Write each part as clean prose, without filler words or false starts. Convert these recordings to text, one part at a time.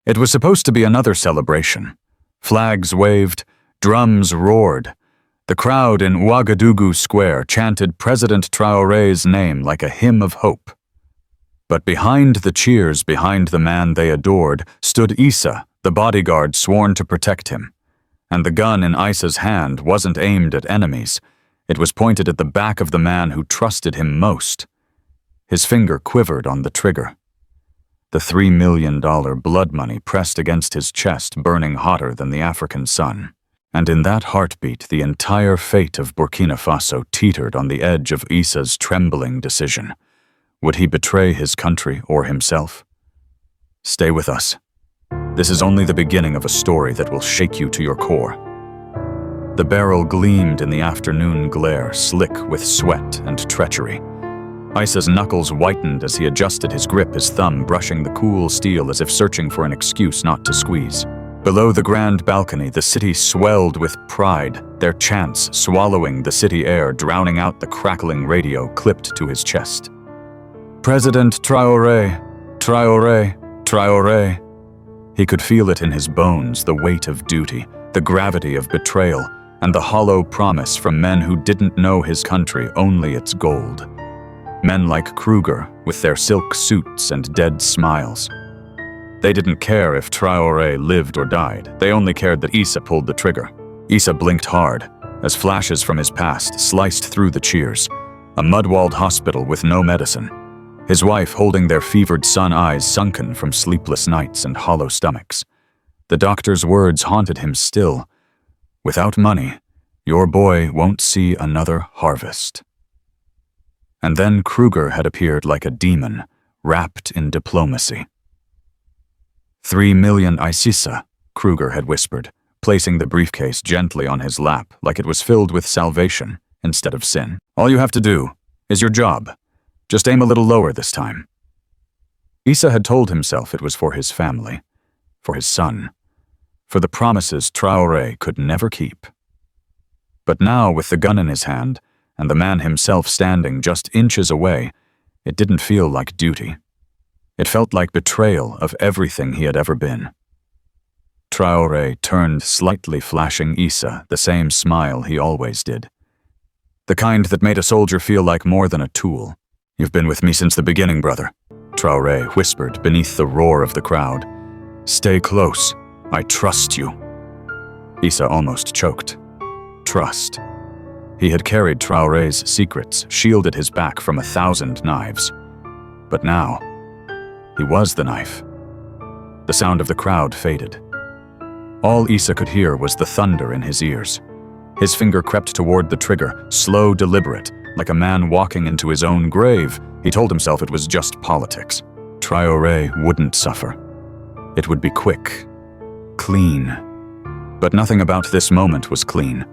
It was supposed to be another celebration. Flags waved, drums roared. The crowd in Ouagadougou Square chanted President Traoré's name like a hymn of hope. But behind the cheers, behind the man they adored, stood Issa, the bodyguard sworn to protect him. And the gun in Issa's hand wasn't aimed at enemies. It was pointed at the back of the man who trusted him most. His finger quivered on the trigger. The $3 million blood money pressed against his chest, burning hotter than the African sun. And in that heartbeat, the entire fate of Burkina Faso teetered on the edge of Issa's trembling decision. Would he betray his country or himself? Stay with us. This is only the beginning of a story that will shake you to your core. The barrel gleamed in the afternoon glare, slick with sweat and treachery. Issa's knuckles whitened as he adjusted his grip, his thumb brushing the cool steel as if searching for an excuse not to squeeze. Below the grand balcony, the city swelled with pride, their chants swallowing the city air, drowning out the crackling radio clipped to his chest. President Traoré, Traoré, Traoré. He could feel it in his bones, the weight of duty, the gravity of betrayal, and the hollow promise from men who didn't know his country, only its gold. Men like Kruger, with their silk suits and dead smiles. They didn't care if Traoré lived or died. They only cared that Issa pulled the trigger. Issa blinked hard, as flashes from his past sliced through the cheers. A mud-walled hospital with no medicine. His wife holding their fevered son eyes sunken from sleepless nights and hollow stomachs. The doctor's words haunted him still. Without money, your boy won't see another harvest. And then Kruger had appeared like a demon, wrapped in diplomacy. 3 million Isissa, Kruger had whispered, placing the briefcase gently on his lap like it was filled with salvation instead of sin. All you have to do is your job. Just aim a little lower this time. Issa had told himself it was for his family, for his son, for the promises Traoré could never keep. But now, with the gun in his hand, and the man himself standing just inches away, it didn't feel like duty. It felt like betrayal of everything he had ever been. Traoré turned, slightly flashing Issa the same smile he always did. The kind that made a soldier feel like more than a tool. You've been with me since the beginning, brother, Traoré whispered beneath the roar of the crowd. Stay close. I trust you. Issa almost choked. Trust. He had carried Traoré's secrets, shielded his back from 1,000 knives. But now, he was the knife. The sound of the crowd faded. All Issa could hear was the thunder in his ears. His finger crept toward the trigger, slow, deliberate, like a man walking into his own grave. He told himself it was just politics. Traoré wouldn't suffer. It would be quick, clean. But nothing about this moment was clean.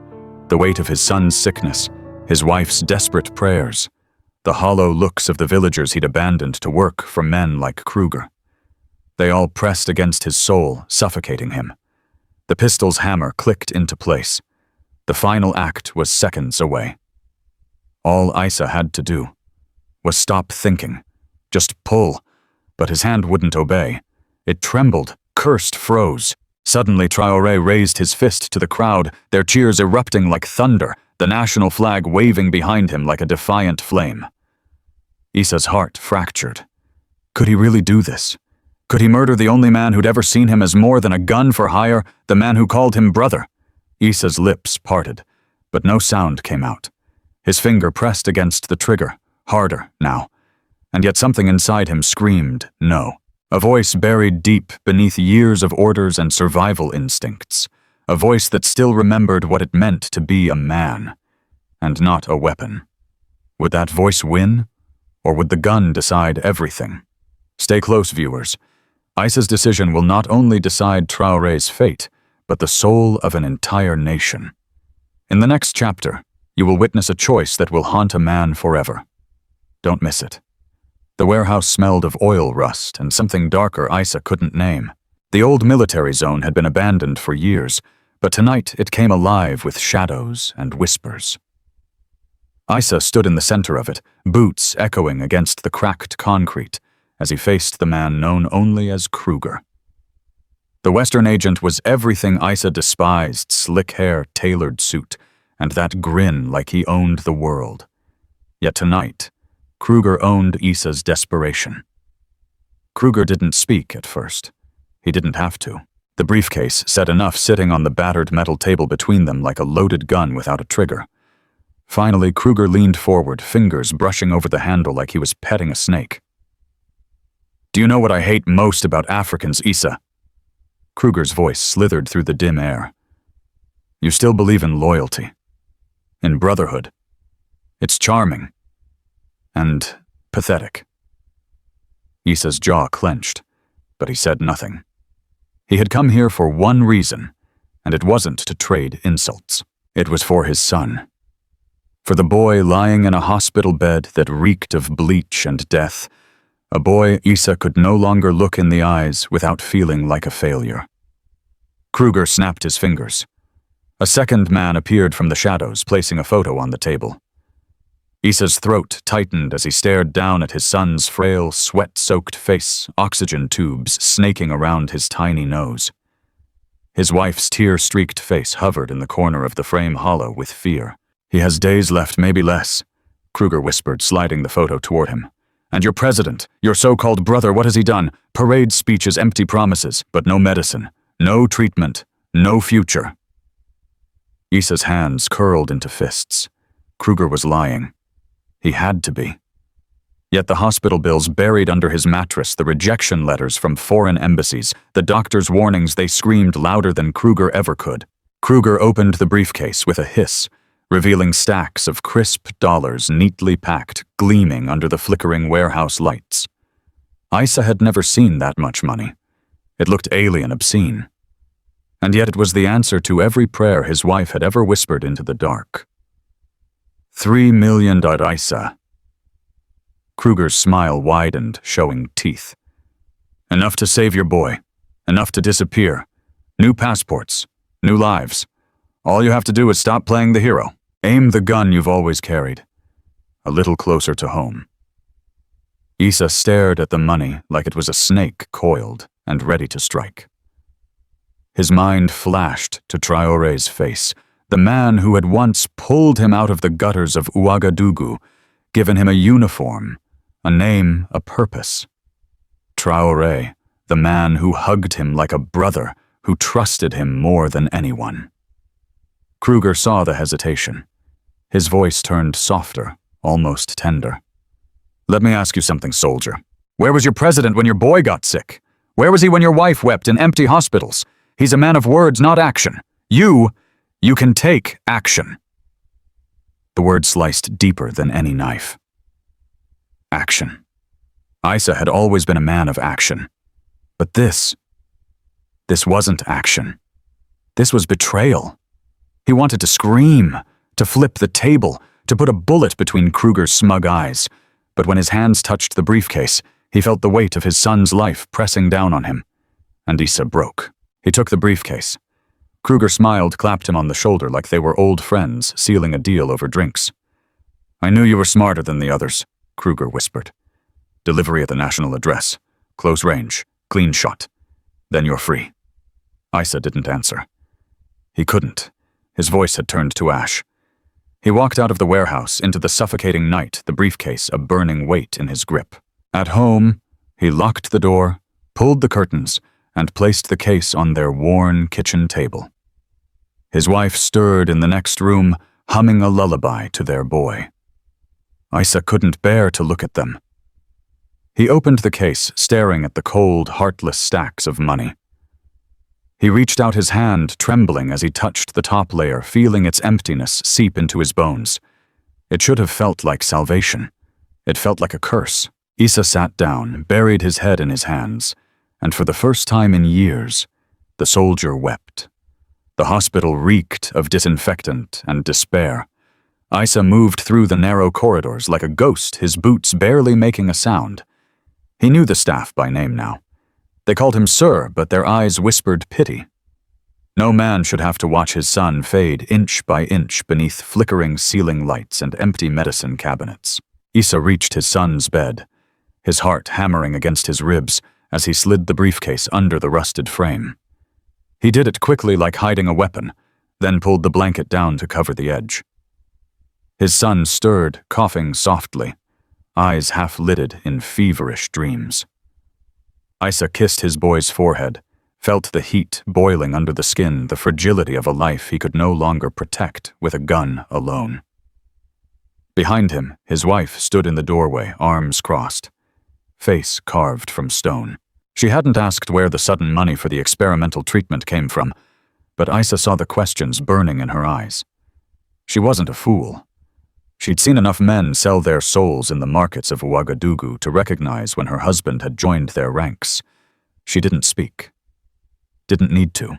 The weight of his son's sickness, his wife's desperate prayers, the hollow looks of the villagers he'd abandoned to work for men like Kruger. They all pressed against his soul, suffocating him. The pistol's hammer clicked into place. The final act was seconds away. All Issa had to do was stop thinking, just pull, but his hand wouldn't obey. It trembled, cursed, froze. Suddenly, Traoré raised his fist to the crowd, their cheers erupting like thunder, the national flag waving behind him like a defiant flame. Issa's heart fractured. Could he really do this? Could he murder the only man who'd ever seen him as more than a gun for hire, the man who called him brother? Issa's lips parted, but no sound came out. His finger pressed against the trigger, harder now, and yet something inside him screamed no. A voice buried deep beneath years of orders and survival instincts. A voice that still remembered what it meant to be a man, and not a weapon. Would that voice win, or would the gun decide everything? Stay close, viewers. Issa's decision will not only decide Traoré's fate, but the soul of an entire nation. In the next chapter, you will witness a choice that will haunt a man forever. Don't miss it. The warehouse smelled of oil rust and something darker Issa couldn't name. The old military zone had been abandoned for years, but tonight it came alive with shadows and whispers. Issa stood in the center of it, boots echoing against the cracked concrete, as he faced the man known only as Kruger. The Western agent was everything Isa despised: slick hair, tailored suit, and that grin like he owned the world. Yet tonight, Kruger owned Isa's desperation. Kruger didn't speak at first. He didn't have to. The briefcase said enough sitting on the battered metal table between them like a loaded gun without a trigger. Finally, Kruger leaned forward, fingers brushing over the handle like he was petting a snake. "Do you know what I hate most about Africans, Isa?" Kruger's voice slithered through the dim air. "You still believe in loyalty, in brotherhood. It's charming and pathetic." Isa's jaw clenched, but he said nothing. He had come here for one reason, and it wasn't to trade insults. It was for his son. For the boy lying in a hospital bed that reeked of bleach and death, a boy Isa could no longer look in the eyes without feeling like a failure. Kruger snapped his fingers. A second man appeared from the shadows, placing a photo on the table. Isa's throat tightened as he stared down at his son's frail, sweat-soaked face, oxygen tubes snaking around his tiny nose. His wife's tear-streaked face hovered in the corner of the frame hollow with fear. "He has days left, maybe less," Kruger whispered, sliding the photo toward him. "And your president, your so-called brother, what has he done? Parade speeches, empty promises, but no medicine, no treatment, no future." Isa's hands curled into fists. Kruger was lying. He had to be. Yet the hospital bills buried under his mattress, the rejection letters from foreign embassies, the doctor's warnings, they screamed louder than Kruger ever could. Kruger opened the briefcase with a hiss, revealing stacks of crisp dollars neatly packed, gleaming under the flickering warehouse lights. Isa had never seen that much money. It looked alien, obscene. And yet it was the answer to every prayer his wife had ever whispered into the dark. $3 million, Isa. Kruger's smile widened, showing teeth. "Enough to save your boy. Enough to disappear. New passports. New lives. All you have to do is stop playing the hero. Aim the gun you've always carried. A little closer to home." Isa stared at the money like it was a snake coiled and ready to strike. His mind flashed to Traoré's face, the man who had once pulled him out of the gutters of Ouagadougou, given him a uniform, a name, a purpose. Traoré, the man who hugged him like a brother, who trusted him more than anyone. Kruger saw the hesitation. His voice turned softer, almost tender. "Let me ask you something, soldier. Where was your president when your boy got sick? Where was he when your wife wept in empty hospitals? He's a man of words, not action. You can take action." The word sliced deeper than any knife. Action. Isa had always been a man of action. But this wasn't action. This was betrayal. He wanted to scream, to flip the table, to put a bullet between Kruger's smug eyes. But when his hands touched the briefcase, he felt the weight of his son's life pressing down on him. And Isa broke. He took the briefcase. Kruger smiled, clapped him on the shoulder like they were old friends, sealing a deal over drinks. "I knew you were smarter than the others," Kruger whispered. "Delivery at the national address. Close range. Clean shot. Then you're free." Isa didn't answer. He couldn't. His voice had turned to ash. He walked out of the warehouse into the suffocating night, the briefcase a burning weight in his grip. At home, he locked the door, pulled the curtains, and placed the case on their worn kitchen table. His wife stirred in the next room, humming a lullaby to their boy. Isa couldn't bear to look at them. He opened the case, staring at the cold, heartless stacks of money. He reached out his hand, trembling as he touched the top layer, feeling its emptiness seep into his bones. It should have felt like salvation. It felt like a curse. Isa sat down, buried his head in his hands, and for the first time in years, the soldier wept. The hospital reeked of disinfectant and despair. Isa moved through the narrow corridors like a ghost, his boots barely making a sound. He knew the staff by name now. They called him Sir, but their eyes whispered pity. No man should have to watch his son fade inch by inch beneath flickering ceiling lights and empty medicine cabinets. Isa reached his son's bed, his heart hammering against his ribs as he slid the briefcase under the rusted frame. He did it quickly, like hiding a weapon, then pulled the blanket down to cover the edge. His son stirred, coughing softly, eyes half-lidded in feverish dreams. Isa kissed his boy's forehead, felt the heat boiling under the skin, the fragility of a life he could no longer protect with a gun alone. Behind him, his wife stood in the doorway, arms crossed, face carved from stone. She hadn't asked where the sudden money for the experimental treatment came from, but Isa saw the questions burning in her eyes. She wasn't a fool. She'd seen enough men sell their souls in the markets of Ouagadougou to recognize when her husband had joined their ranks. She didn't speak. Didn't need to.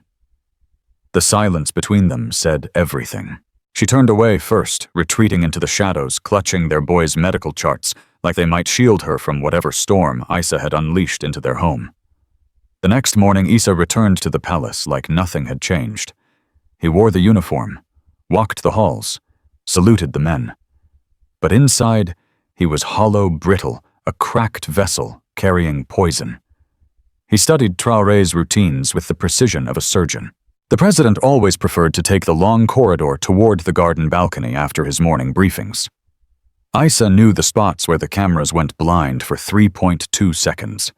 The silence between them said everything. She turned away first, retreating into the shadows, clutching their boy's medical charts, like they might shield her from whatever storm Isa had unleashed into their home. The next morning, Isa returned to the palace like nothing had changed. He wore the uniform, walked the halls, saluted the men. But inside, he was hollow, brittle, a cracked vessel carrying poison. He studied Traoré's routines with the precision of a surgeon. The president always preferred to take the long corridor toward the garden balcony after his morning briefings. Isa knew the spots where the cameras went blind for 3.2 seconds.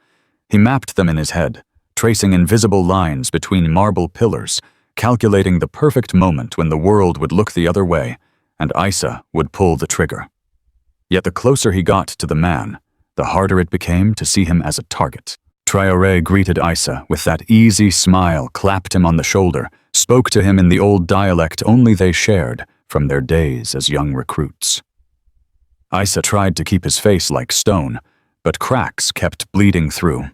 He mapped them in his head, tracing invisible lines between marble pillars, calculating the perfect moment when the world would look the other way, and Isa would pull the trigger. Yet the closer he got to the man, the harder it became to see him as a target. Traoré greeted Isa with that easy smile, clapped him on the shoulder, spoke to him in the old dialect only they shared from their days as young recruits. Isa tried to keep his face like stone, but cracks kept bleeding through.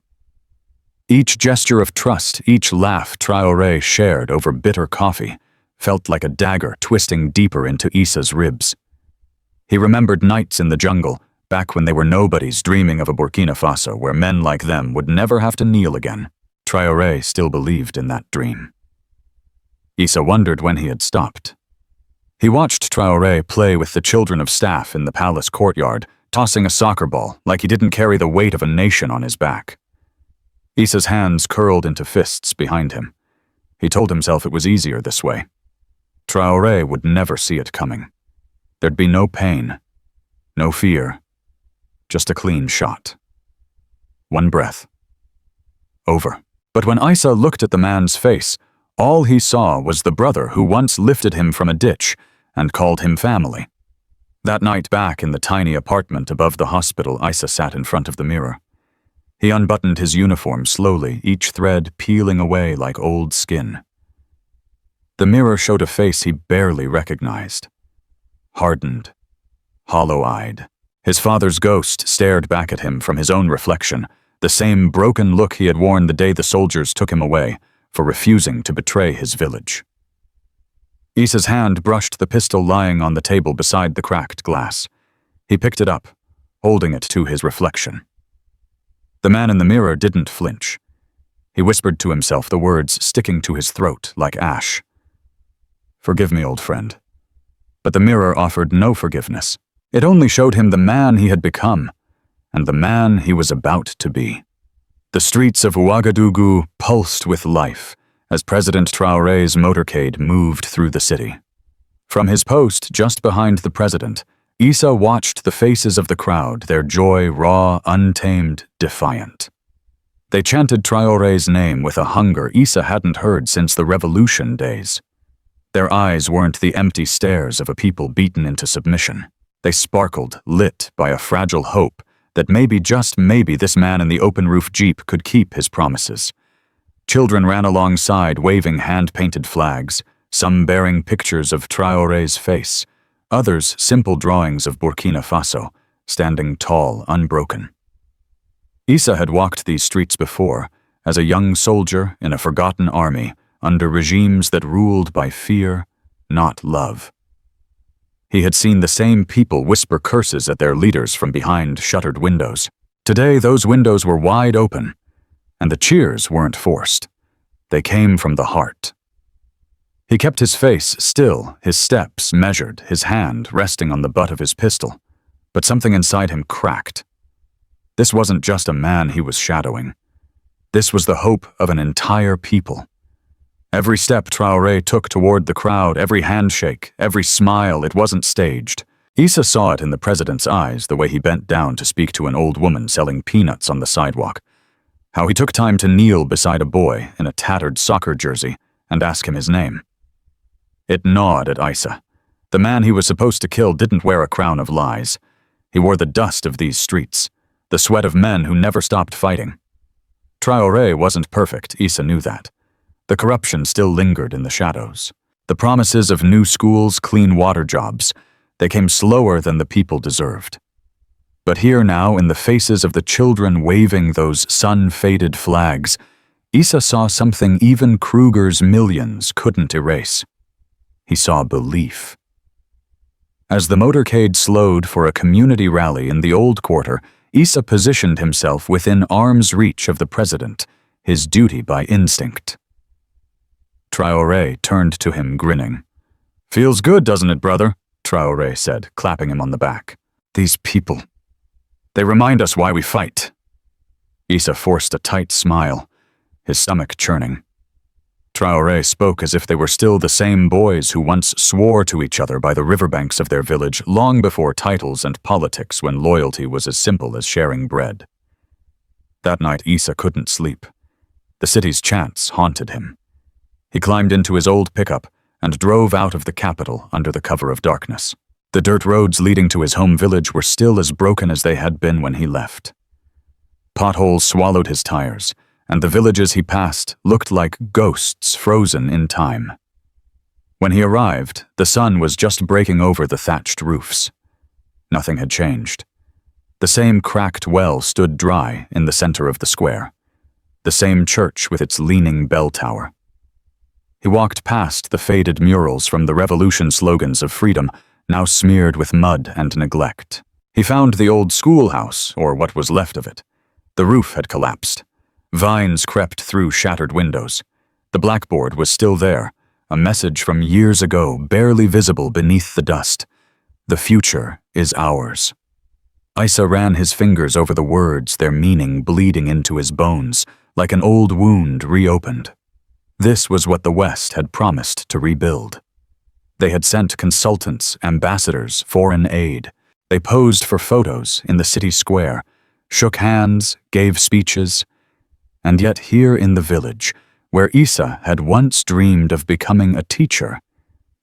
Each gesture of trust, each laugh Traoré shared over bitter coffee, felt like a dagger twisting deeper into Isa's ribs. He remembered nights in the jungle, back when they were nobodies dreaming of a Burkina Faso where men like them would never have to kneel again. Traoré still believed in that dream. Isa wondered when he had stopped. He watched Traoré play with the children of staff in the palace courtyard, tossing a soccer ball like he didn't carry the weight of a nation on his back. Isa's hands curled into fists behind him. He told himself it was easier this way. Traoré would never see it coming. There'd be no pain, no fear, just a clean shot. One breath. Over. But when Isa looked at the man's face, all he saw was the brother who once lifted him from a ditch and called him family. That night back in the tiny apartment above the hospital, Isa sat in front of the mirror. He unbuttoned his uniform slowly, each thread peeling away like old skin. The mirror showed a face he barely recognized. Hardened, hollow-eyed. His father's ghost stared back at him from his own reflection, the same broken look he had worn the day the soldiers took him away for refusing to betray his village. Isa's hand brushed the pistol lying on the table beside the cracked glass. He picked it up, holding it to his reflection. The man in the mirror didn't flinch. He whispered to himself, the words sticking to his throat like ash. "Forgive me, old friend." But the mirror offered no forgiveness. It only showed him the man he had become, and the man he was about to be. The streets of Ouagadougou pulsed with life as President Traoré's motorcade moved through the city. From his post just behind the president, Isa watched the faces of the crowd, their joy raw, untamed, defiant. They chanted Traoré's name with a hunger Isa hadn't heard since the revolution days. Their eyes weren't the empty stares of a people beaten into submission. They sparkled, lit by a fragile hope that maybe, just maybe, this man in the open-roof Jeep could keep his promises. Children ran alongside, waving hand-painted flags, some bearing pictures of Traoré's face, others simple drawings of Burkina Faso, standing tall, unbroken. Isa had walked these streets before, as a young soldier in a forgotten army, under regimes that ruled by fear, not love. He had seen the same people whisper curses at their leaders from behind shuttered windows. Today, those windows were wide open, and the cheers weren't forced. They came from the heart. He kept his face still, his steps measured, his hand resting on the butt of his pistol, but something inside him cracked. This wasn't just a man he was shadowing. This was the hope of an entire people. Every step Traoré took toward the crowd, every handshake, every smile, it wasn't staged. Issa saw it in the president's eyes, the way he bent down to speak to an old woman selling peanuts on the sidewalk. How he took time to kneel beside a boy in a tattered soccer jersey and ask him his name. It gnawed at Issa. The man he was supposed to kill didn't wear a crown of lies. He wore the dust of these streets, the sweat of men who never stopped fighting. Traoré wasn't perfect, Issa knew that. The corruption still lingered in the shadows. The promises of new schools, clean water jobs, they came slower than the people deserved. But here now, in the faces of the children waving those sun-faded flags, Issa saw something even Kruger's millions couldn't erase. He saw belief. As the motorcade slowed for a community rally in the old quarter, Issa positioned himself within arm's reach of the president, his duty by instinct. Traoré turned to him, grinning. "Feels good, doesn't it, brother?" Traoré said, clapping him on the back. "These people. They remind us why we fight." Issa forced a tight smile, his stomach churning. Traoré spoke as if they were still the same boys who once swore to each other by the riverbanks of their village long before titles and politics, when loyalty was as simple as sharing bread. That night Issa couldn't sleep. The city's chants haunted him. He climbed into his old pickup and drove out of the capital under the cover of darkness. The dirt roads leading to his home village were still as broken as they had been when he left. Potholes swallowed his tires, and the villages he passed looked like ghosts frozen in time. When he arrived, the sun was just breaking over the thatched roofs. Nothing had changed. The same cracked well stood dry in the center of the square. The same church with its leaning bell tower. He walked past the faded murals from the revolution slogans of freedom, now smeared with mud and neglect. He found the old schoolhouse, or what was left of it. The roof had collapsed. Vines crept through shattered windows. The blackboard was still there, a message from years ago, barely visible beneath the dust. "The future is ours." Issa ran his fingers over the words, their meaning bleeding into his bones, like an old wound reopened. This was what the West had promised to rebuild. They had sent consultants, ambassadors, foreign aid. They posed for photos in the city square, shook hands, gave speeches. And yet here in the village, where Issa had once dreamed of becoming a teacher,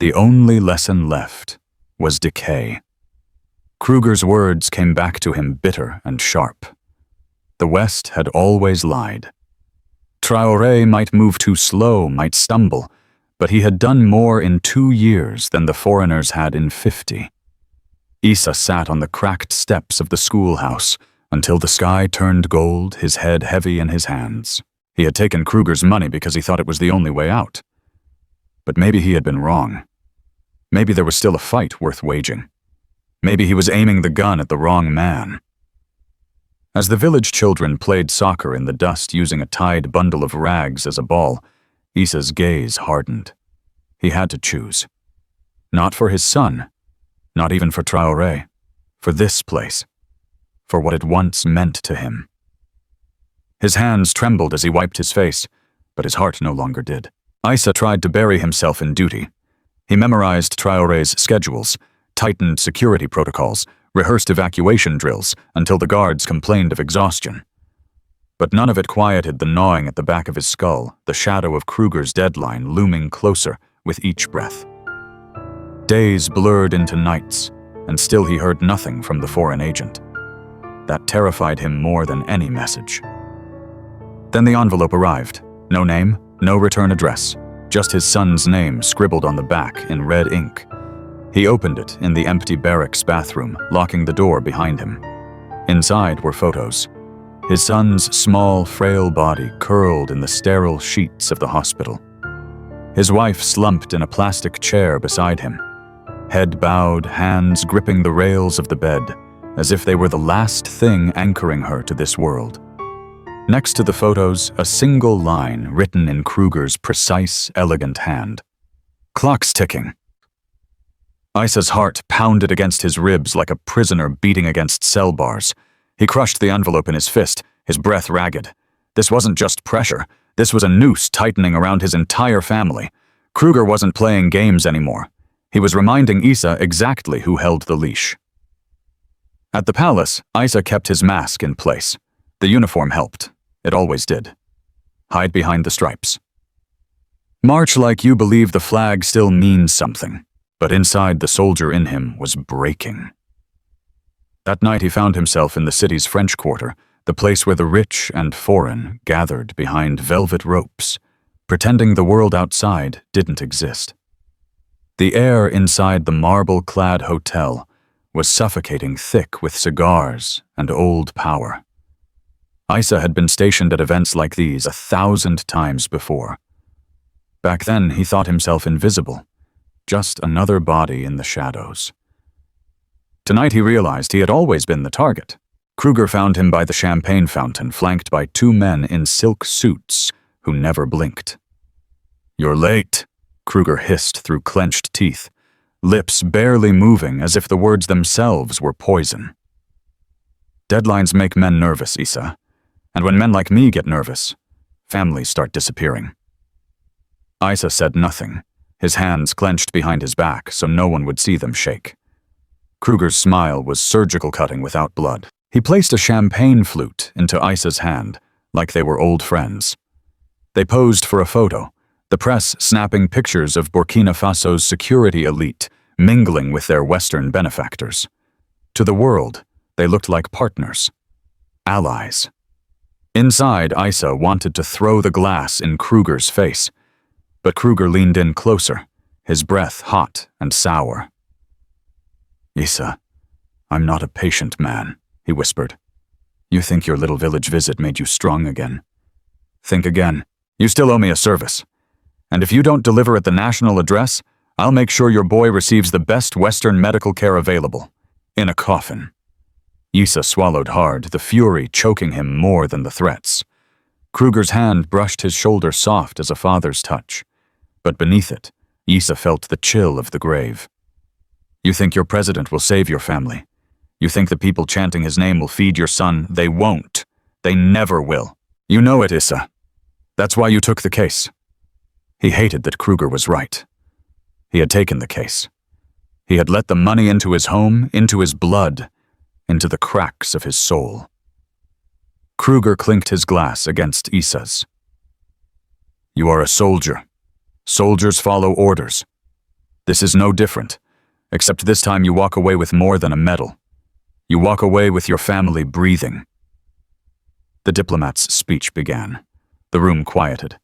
the only lesson left was decay. Kruger's words came back to him bitter and sharp. The West had always lied. Traoré might move too slow, might stumble, but he had done more in 2 years than the foreigners had in 50. Issa sat on the cracked steps of the schoolhouse until the sky turned gold, his head heavy in his hands. He had taken Kruger's money because he thought it was the only way out. But maybe he had been wrong. Maybe there was still a fight worth waging. Maybe he was aiming the gun at the wrong man. As the village children played soccer in the dust using a tied bundle of rags as a ball, Issa's gaze hardened. He had to choose. Not for his son, not even for Traoré, for this place, for what it once meant to him. His hands trembled as he wiped his face, but his heart no longer did. Issa tried to bury himself in duty. He memorized Traoré's schedules, tightened security protocols, rehearsed evacuation drills until the guards complained of exhaustion. But none of it quieted the gnawing at the back of his skull, the shadow of Kruger's deadline looming closer with each breath. Days blurred into nights, and still he heard nothing from the foreign agent. That terrified him more than any message. Then the envelope arrived. No name, no return address, just his son's name scribbled on the back in red ink. He opened it in the empty barracks bathroom, locking the door behind him. Inside were photos. His son's small, frail body curled in the sterile sheets of the hospital. His wife slumped in a plastic chair beside him, head bowed, hands gripping the rails of the bed, as if they were the last thing anchoring her to this world. Next to the photos, a single line written in Kruger's precise, elegant hand. "Clock's ticking." Issa's heart pounded against his ribs like a prisoner beating against cell bars. He crushed the envelope in his fist, his breath ragged. This wasn't just pressure. This was a noose tightening around his entire family. Kruger wasn't playing games anymore. He was reminding Issa exactly who held the leash. At the palace, Issa kept his mask in place. The uniform helped. It always did. Hide behind the stripes. March like you believe the flag still means something, but inside the soldier in him was breaking. That night he found himself in the city's French Quarter, the place where the rich and foreign gathered behind velvet ropes, pretending the world outside didn't exist. The air inside the marble-clad hotel was suffocating thick with cigars and old power. Issa had been stationed at events like these 1,000 times before. Back then, he thought himself invisible, just another body in the shadows. Tonight he realized he had always been the target. Kruger found him by the champagne fountain, flanked by 2 men in silk suits who never blinked. "You're late," Kruger hissed through clenched teeth, lips barely moving as if the words themselves were poison. "Deadlines make men nervous, Issa. And when men like me get nervous, families start disappearing." Issa said nothing, his hands clenched behind his back so no one would see them shake. Kruger's smile was surgical cutting without blood. He placed a champagne flute into Issa's hand, like they were old friends. They posed for a photo, the press snapping pictures of Burkina Faso's security elite mingling with their Western benefactors. To the world, they looked like partners, allies. Inside, Issa wanted to throw the glass in Kruger's face, but Kruger leaned in closer, his breath hot and sour. "Issa, I'm not a patient man," he whispered. "You think your little village visit made you strong again? Think again. You still owe me a service. And if you don't deliver at the national address, I'll make sure your boy receives the best Western medical care available, in a coffin." Issa swallowed hard, the fury choking him more than the threats. Kruger's hand brushed his shoulder soft as a father's touch, but beneath it, Issa felt the chill of the grave. "You think your president will save your family? You think the people chanting his name will feed your son? They won't. They never will. You know it, Issa. That's why you took the case." He hated that Kruger was right. He had taken the case. He had let the money into his home, into his blood, into the cracks of his soul. Kruger clinked his glass against Issa's. "You are a soldier. Soldiers follow orders. This is no different, except this time you walk away with more than a medal. You walk away with your family breathing." The diplomat's speech began. The room quieted.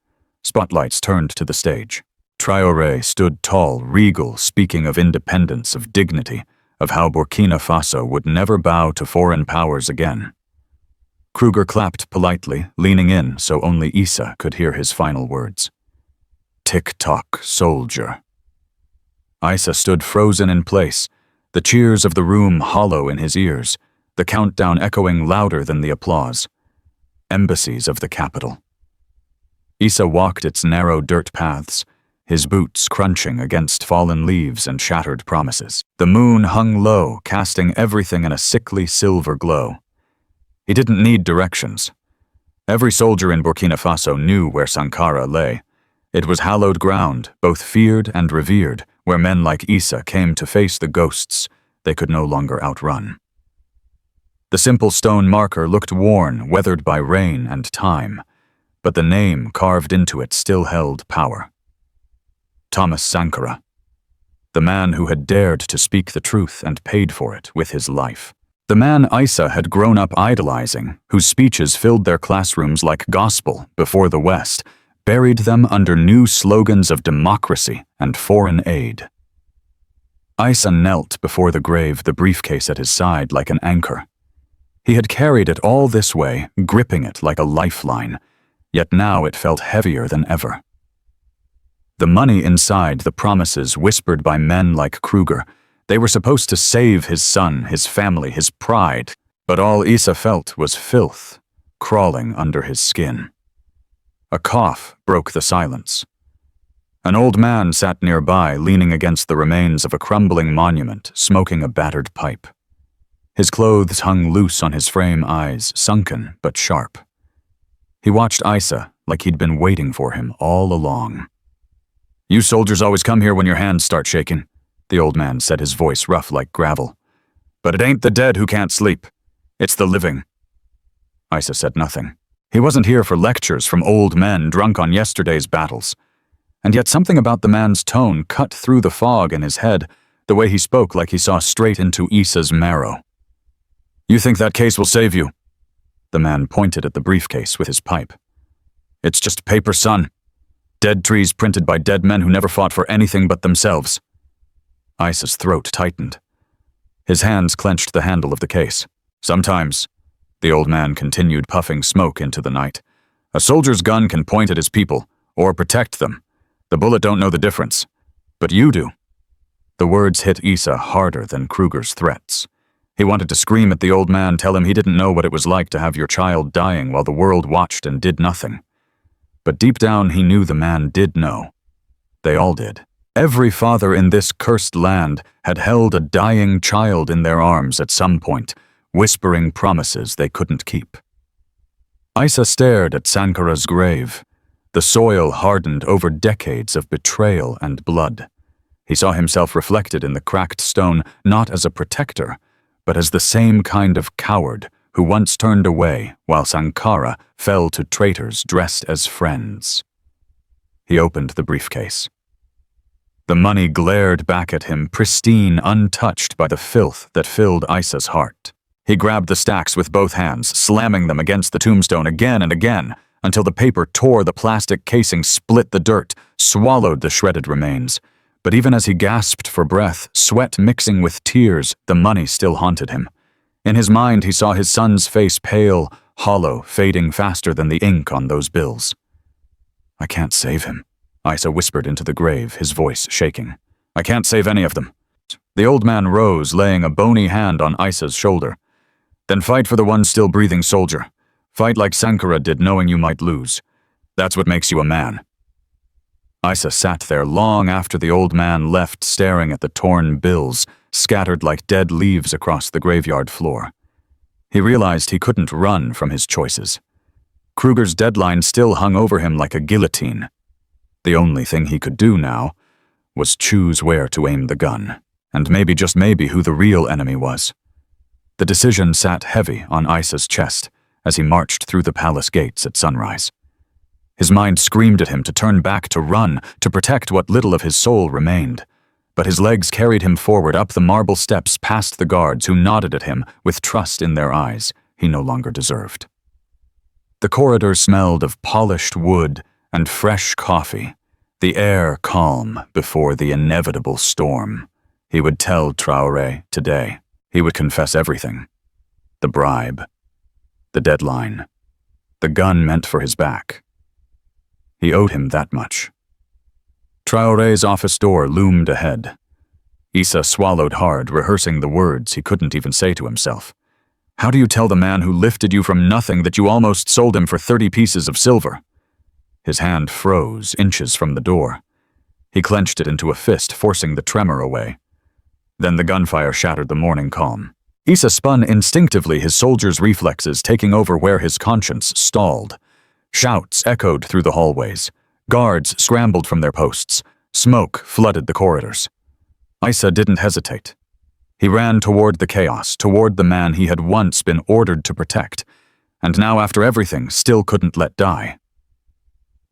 Spotlights turned to the stage. Traoré stood tall, regal, speaking of independence, of dignity, of how Burkina Faso would never bow to foreign powers again. Kruger clapped politely, leaning in so only Issa could hear his final words. "Tick-tock, soldier." Issa stood frozen in place, the cheers of the room hollow in his ears, the countdown echoing louder than the applause. Embassies of the capital. Issa walked its narrow dirt paths, his boots crunching against fallen leaves and shattered promises. The moon hung low, casting everything in a sickly silver glow. He didn't need directions. Every soldier in Burkina Faso knew where Sankara lay. It was hallowed ground, both feared and revered, where men like Issa came to face the ghosts they could no longer outrun. The simple stone marker looked worn, weathered by rain and time, but the name carved into it still held power. Thomas Sankara, the man who had dared to speak the truth and paid for it with his life. The man Issa had grown up idolizing, whose speeches filled their classrooms like gospel before the West, buried them under new slogans of democracy and foreign aid. Issa knelt before the grave, the briefcase at his side like an anchor. He had carried it all this way, gripping it like a lifeline, yet now it felt heavier than ever. The money inside, the promises whispered by men like Kruger, they were supposed to save his son, his family, his pride, but all Issa felt was filth crawling under his skin. A cough broke the silence. An old man sat nearby, leaning against the remains of a crumbling monument, smoking a battered pipe. His clothes hung loose on his frame, eyes sunken but sharp. He watched Issa, like he'd been waiting for him all along. "You soldiers always come here when your hands start shaking," the old man said, his voice rough like gravel. "But it ain't the dead who can't sleep. It's the living." Isa said nothing. He wasn't here for lectures from old men drunk on yesterday's battles. And yet something about the man's tone cut through the fog in his head, the way he spoke like he saw straight into Isa's marrow. "You think that case will save you?" The man pointed at the briefcase with his pipe. "It's just paper, son. Dead trees printed by dead men who never fought for anything but themselves." Isa's throat tightened. His hands clenched the handle of the case. "Sometimes," the old man continued, puffing smoke into the night, "a soldier's gun can point at his people, or protect them. The bullet don't know the difference. But you do." The words hit Isa harder than Kruger's threats. He wanted to scream at the old man, tell him he didn't know what it was like to have your child dying while the world watched and did nothing. But deep down he knew the man did know. They all did. Every father in this cursed land had held a dying child in their arms at some point, whispering promises they couldn't keep. Isa stared at Sankara's grave, the soil hardened over decades of betrayal and blood. He saw himself reflected in the cracked stone not as a protector, but as the same kind of coward who once turned away while Sankara fell to traitors dressed as friends. He opened the briefcase. The money glared back at him, pristine, untouched by the filth that filled Isa's heart. He grabbed the stacks with both hands, slamming them against the tombstone again and again, until the paper tore the plastic casing, split the dirt, swallowed the shredded remains. But even as he gasped for breath, sweat mixing with tears, the money still haunted him. In his mind, he saw his son's face pale, hollow, fading faster than the ink on those bills. "I can't save him," Isa whispered into the grave, his voice shaking. "I can't save any of them." The old man rose, laying a bony hand on Isa's shoulder. "Then fight for the one still breathing soldier. Fight like Sankara did, knowing you might lose. That's what makes you a man." Isa sat there long after the old man left, staring at the torn bills, scattered like dead leaves across the graveyard floor. He realized he couldn't run from his choices. Kruger's deadline still hung over him like a guillotine. The only thing he could do now was choose where to aim the gun, and maybe, just maybe, who the real enemy was. The decision sat heavy on Isa's chest as he marched through the palace gates at sunrise. His mind screamed at him to turn back, to run, to protect what little of his soul remained. But his legs carried him forward up the marble steps past the guards who nodded at him with trust in their eyes he no longer deserved. The corridor smelled of polished wood and fresh coffee, the air calm before the inevitable storm. He would tell Traoré today. He would confess everything. The bribe, the deadline, the gun meant for his back. He owed him that much. Traoré's office door loomed ahead. Isa swallowed hard, rehearsing the words he couldn't even say to himself. How do you tell the man who lifted you from nothing that you almost sold him for 30 pieces of silver? His hand froze inches from the door. He clenched it into a fist, forcing the tremor away. Then the gunfire shattered the morning calm. Isa spun instinctively, his soldier's reflexes taking over where his conscience stalled. Shouts echoed through the hallways. Guards scrambled from their posts. Smoke flooded the corridors. Isa didn't hesitate. He ran toward the chaos, toward the man he had once been ordered to protect, and now, after everything, still couldn't let die.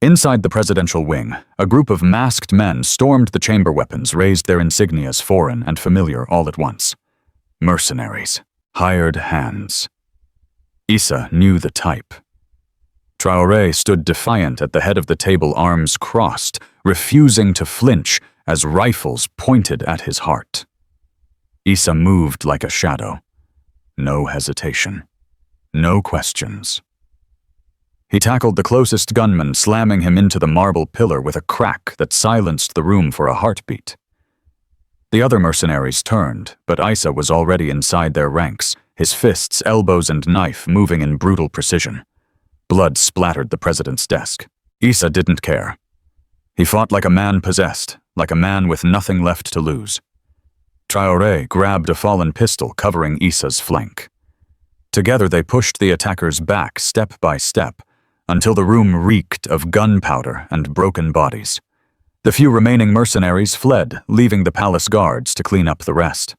Inside the presidential wing, a group of masked men stormed the chamber weapons, raised their insignias foreign and familiar all at once. Mercenaries. Hired hands. Isa knew the type. Traoré stood defiant at the head of the table, arms crossed, refusing to flinch as rifles pointed at his heart. Isa moved like a shadow. No hesitation. No questions. He tackled the closest gunman, slamming him into the marble pillar with a crack that silenced the room for a heartbeat. The other mercenaries turned, but Isa was already inside their ranks, his fists, elbows, and knife moving in brutal precision. Blood splattered the president's desk. Isa didn't care. He fought like a man possessed, like a man with nothing left to lose. Traoré grabbed a fallen pistol covering Isa's flank. Together they pushed the attackers back step by step, until the room reeked of gunpowder and broken bodies. The few remaining mercenaries fled, leaving the palace guards to clean up the rest.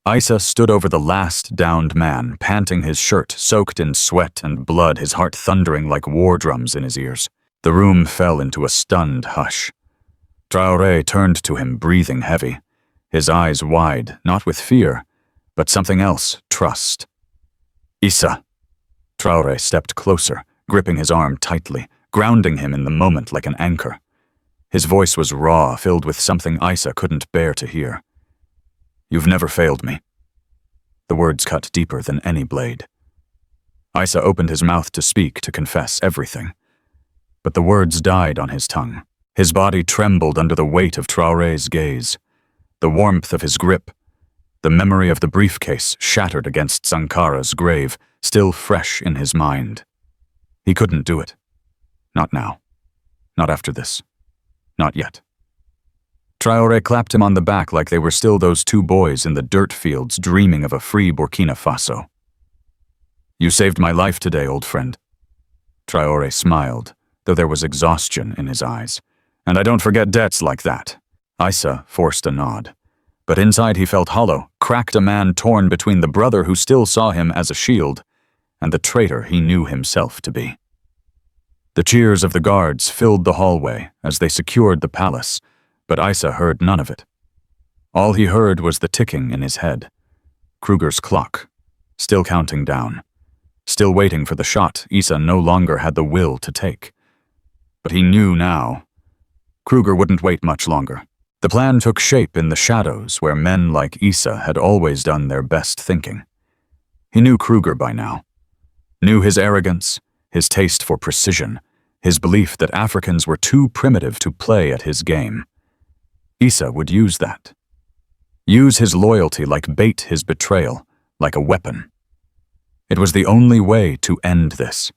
Isa stood over the last downed man, panting, his shirt soaked in sweat and blood, his heart thundering like war drums in his ears. The room fell into a stunned hush. Traoré turned to him, breathing heavy, his eyes wide, not with fear, but something else, trust. "Isa." Traoré stepped closer, gripping his arm tightly, grounding him in the moment like an anchor. His voice was raw, filled with something Isa couldn't bear to hear. "You've never failed me." The words cut deeper than any blade. Isa opened his mouth to speak, to confess everything. But the words died on his tongue. His body trembled under the weight of Traoré's gaze. The warmth of his grip, the memory of the briefcase shattered against Sankara's grave, still fresh in his mind. He couldn't do it. Not now. Not after this. Not yet. Traoré clapped him on the back like they were still those two boys in the dirt fields dreaming of a free Burkina Faso. "You saved my life today, old friend." Traoré smiled, though there was exhaustion in his eyes. "And I don't forget debts like that." Isa forced a nod. But inside he felt hollow, cracked, a man torn between the brother who still saw him as a shield and the traitor he knew himself to be. The cheers of the guards filled the hallway as they secured the palace, but Isa heard none of it. All he heard was the ticking in his head. Kruger's clock, still counting down, still waiting for the shot Isa no longer had the will to take. But he knew now. Kruger wouldn't wait much longer. The plan took shape in the shadows where men like Isa had always done their best thinking. He knew Kruger by now. Knew his arrogance, his taste for precision, his belief that Africans were too primitive to play at his game. Isa would use that. Use his loyalty like bait, his betrayal like a weapon. It was the only way to end this,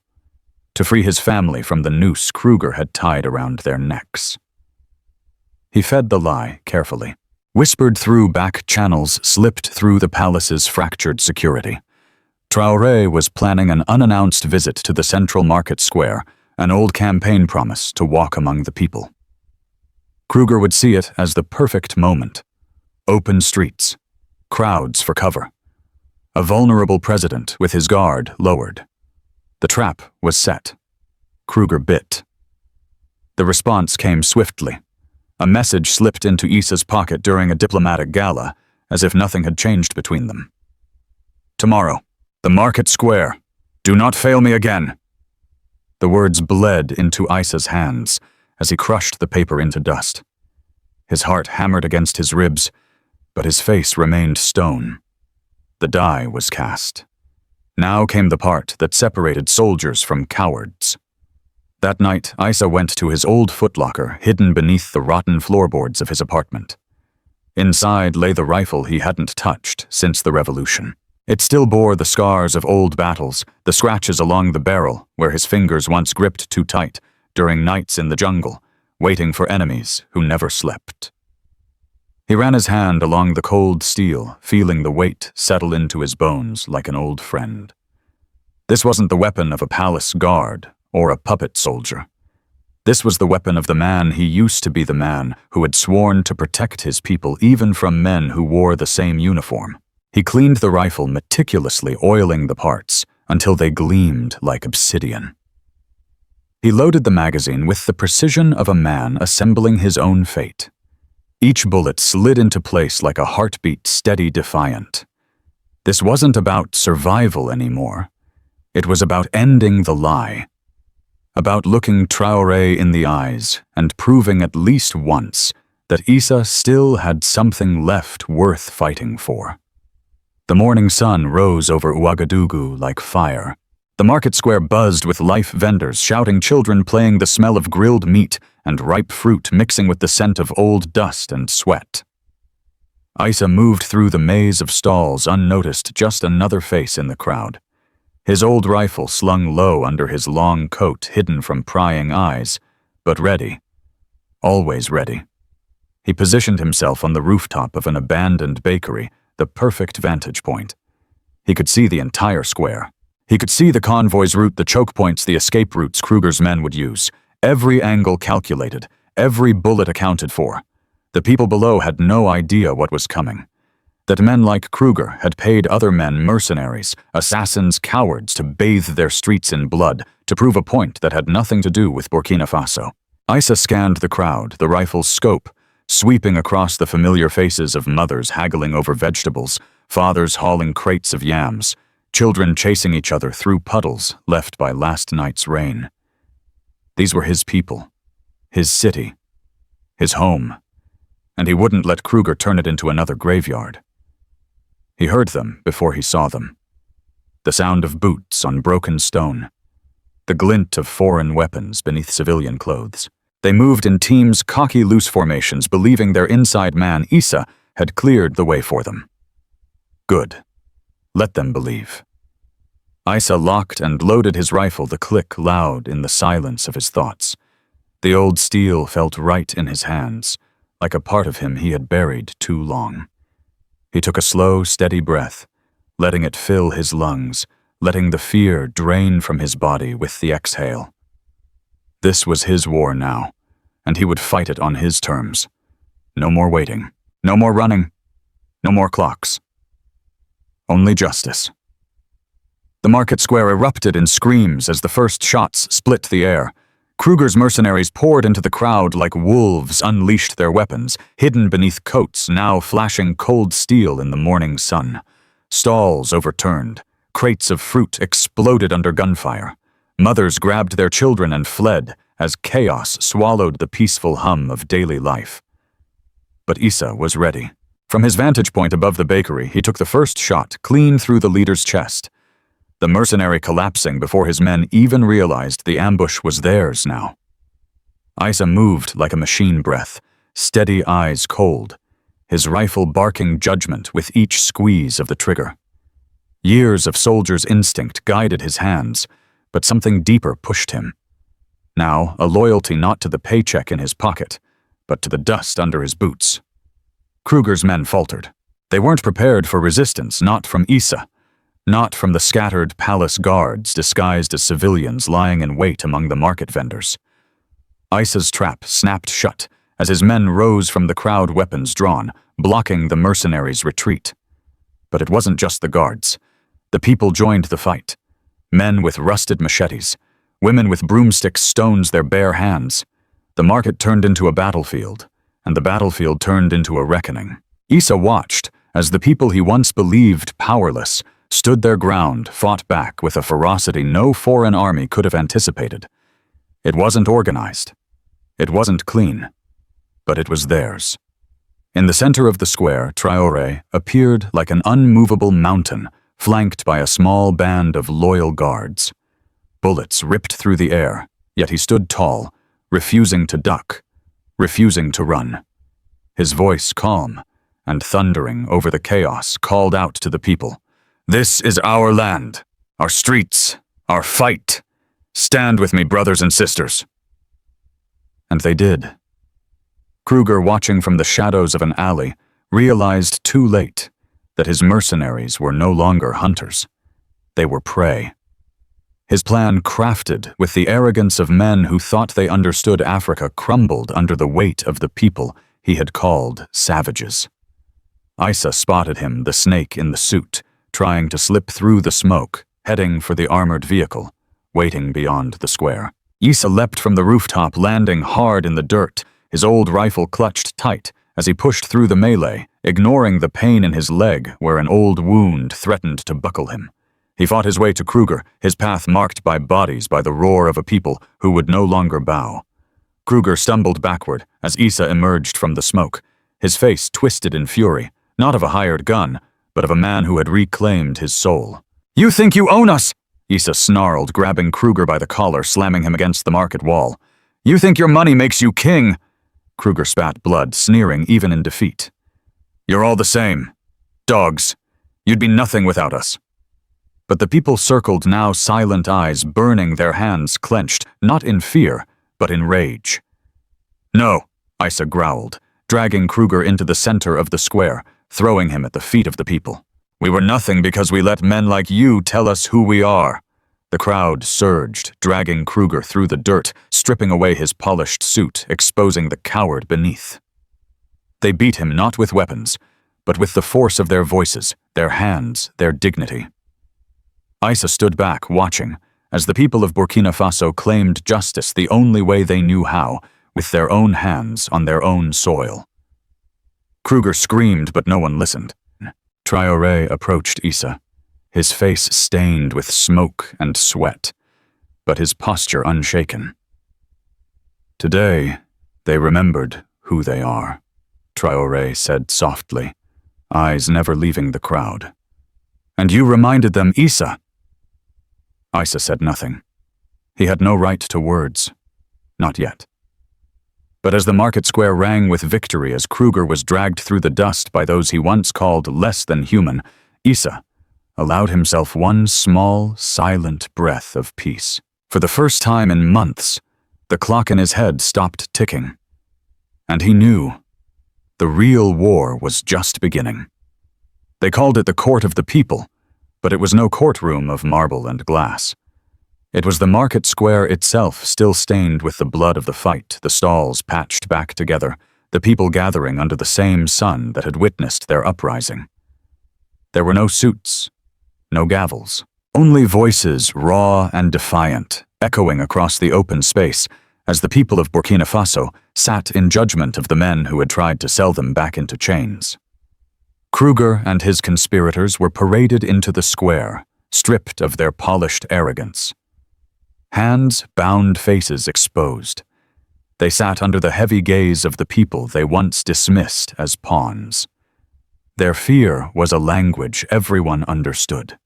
to free his family from the noose Kruger had tied around their necks. He fed the lie carefully, whispered through back channels, slipped through the palace's fractured security. Traoré was planning an unannounced visit to the central market square, an old campaign promise to walk among the people. Kruger would see it as the perfect moment. Open streets, crowds for cover. A vulnerable president with his guard lowered. The trap was set. Kruger bit. The response came swiftly. A message slipped into Isa's pocket during a diplomatic gala, as if nothing had changed between them. "Tomorrow, the market square. Do not fail me again." The words bled into Isa's hands as he crushed the paper into dust. His heart hammered against his ribs, but his face remained stone. The die was cast. Now came the part that separated soldiers from cowards. That night, Isa went to his old footlocker hidden beneath the rotten floorboards of his apartment. Inside lay the rifle he hadn't touched since the revolution. It still bore the scars of old battles, the scratches along the barrel where his fingers once gripped too tight during nights in the jungle, waiting for enemies who never slept. He ran his hand along the cold steel, feeling the weight settle into his bones like an old friend. This wasn't the weapon of a palace guard or a puppet soldier. This was the weapon of the man he used to be, the man who had sworn to protect his people even from men who wore the same uniform. He cleaned the rifle meticulously, oiling the parts until they gleamed like obsidian. He loaded the magazine with the precision of a man assembling his own fate. Each bullet slid into place like a heartbeat, steady, defiant. This wasn't about survival anymore. It was about ending the lie. About looking Traoré in the eyes and proving at least once that Isa still had something left worth fighting for. The morning sun rose over Ouagadougou like fire. The market square buzzed with life vendors, shouting, children playing, the smell of grilled meat and ripe fruit mixing with the scent of old dust and sweat. Isa moved through the maze of stalls unnoticed, just another face in the crowd. His old rifle slung low under his long coat, hidden from prying eyes, but ready. Always ready. He positioned himself on the rooftop of an abandoned bakery, the perfect vantage point. He could see the entire square. He could see the convoy's route, the choke points, the escape routes Kruger's men would use. Every angle calculated, every bullet accounted for. The people below had no idea what was coming. That men like Kruger had paid other men, mercenaries, assassins, cowards, to bathe their streets in blood, to prove a point that had nothing to do with Burkina Faso. Issa scanned the crowd, the rifle's scope, sweeping across the familiar faces of mothers haggling over vegetables, fathers hauling crates of yams, children chasing each other through puddles left by last night's rain. These were his people, his city, his home, and he wouldn't let Kruger turn it into another graveyard. He heard them before he saw them. The sound of boots on broken stone, the glint of foreign weapons beneath civilian clothes. They moved in teams, cocky, loose formations, believing their inside man, Issa, had cleared the way for them. Good. Let them believe. Issa locked and loaded his rifle, the click loud in the silence of his thoughts. The old steel felt right in his hands, like a part of him he had buried too long. He took a slow, steady breath, letting it fill his lungs, letting the fear drain from his body with the exhale. This was his war now, and he would fight it on his terms. No more waiting, no more running, no more clocks. Only justice. The market square erupted in screams as the first shots split the air. Kruger's mercenaries poured into the crowd like wolves, unleashed their weapons, hidden beneath coats now flashing cold steel in the morning sun. Stalls overturned. Crates of fruit exploded under gunfire. Mothers grabbed their children and fled as chaos swallowed the peaceful hum of daily life. But Issa was ready. From his vantage point above the bakery, he took the first shot clean through the leader's chest. The mercenary collapsing before his men even realized the ambush was theirs now. Issa moved like a machine breath, steady eyes cold, his rifle barking judgment with each squeeze of the trigger. Years of soldier's instinct guided his hands, but something deeper pushed him. Now, a loyalty not to the paycheck in his pocket, but to the dust under his boots. Kruger's men faltered. They weren't prepared for resistance, not from Issa. Not from the scattered palace guards disguised as civilians lying in wait among the market vendors. Issa's trap snapped shut as his men rose from the crowd, weapons drawn, blocking the mercenaries' retreat. But it wasn't just the guards. The people joined the fight. Men with rusted machetes, women with broomsticks, stones, their bare hands. The market turned into a battlefield, and the battlefield turned into a reckoning. Issa watched as the people he once believed powerless stood their ground, fought back with a ferocity no foreign army could have anticipated. It wasn't organized. It wasn't clean. But it was theirs. In the center of the square, Traoré appeared like an unmovable mountain, flanked by a small band of loyal guards. Bullets ripped through the air, yet he stood tall, refusing to duck, refusing to run. His voice calm and thundering over the chaos called out to the people. This is our land, our streets, our fight. Stand with me, brothers and sisters. And they did. Kruger, watching from the shadows of an alley, realized too late that his mercenaries were no longer hunters. They were prey. His plan, crafted with the arrogance of men who thought they understood Africa, crumbled under the weight of the people he had called savages. Issa spotted him, the snake in the suit, trying to slip through the smoke, heading for the armored vehicle, waiting beyond the square. Issa leapt from the rooftop, landing hard in the dirt, his old rifle clutched tight as he pushed through the melee, ignoring the pain in his leg where an old wound threatened to buckle him. He fought his way to Kruger, his path marked by bodies, by the roar of a people who would no longer bow. Kruger stumbled backward as Issa emerged from the smoke, his face twisted in fury, not of a hired gun, but of a man who had reclaimed his soul. "You think you own us?" Issa snarled, grabbing Kruger by the collar, slamming him against the market wall. "You think your money makes you king?" Kruger spat blood, sneering even in defeat. "You're all the same. Dogs. You'd be nothing without us." But the people circled now, silent eyes burning, their hands clenched, not in fear, but in rage. "No," Issa growled, dragging Kruger into the center of the square, throwing him at the feet of the people. We were nothing because we let men like you tell us who we are. The crowd surged, dragging Kruger through the dirt, stripping away his polished suit, exposing the coward beneath. They beat him not with weapons, but with the force of their voices, their hands, their dignity. Issa stood back, watching, as the people of Burkina Faso claimed justice the only way they knew how, with their own hands on their own soil. Kruger screamed, but no one listened. Traoré approached Issa, his face stained with smoke and sweat, but his posture unshaken. Today, they remembered who they are, Traoré said softly, eyes never leaving the crowd. And you reminded them, Issa. Issa said nothing. He had no right to words. Not yet. But as the market square rang with victory as Kruger was dragged through the dust by those he once called less than human, Issa allowed himself one small, silent breath of peace. For the first time in months, the clock in his head stopped ticking. And he knew the real war was just beginning. They called it the Court of the People, but it was no courtroom of marble and glass. It was the market square itself, still stained with the blood of the fight, the stalls patched back together, the people gathering under the same sun that had witnessed their uprising. There were no suits, no gavels, only voices raw and defiant, echoing across the open space as the people of Burkina Faso sat in judgment of the men who had tried to sell them back into chains. Kruger and his conspirators were paraded into the square, stripped of their polished arrogance. Hands, bound faces exposed. They sat under the heavy gaze of the people they once dismissed as pawns. Their fear was a language everyone understood.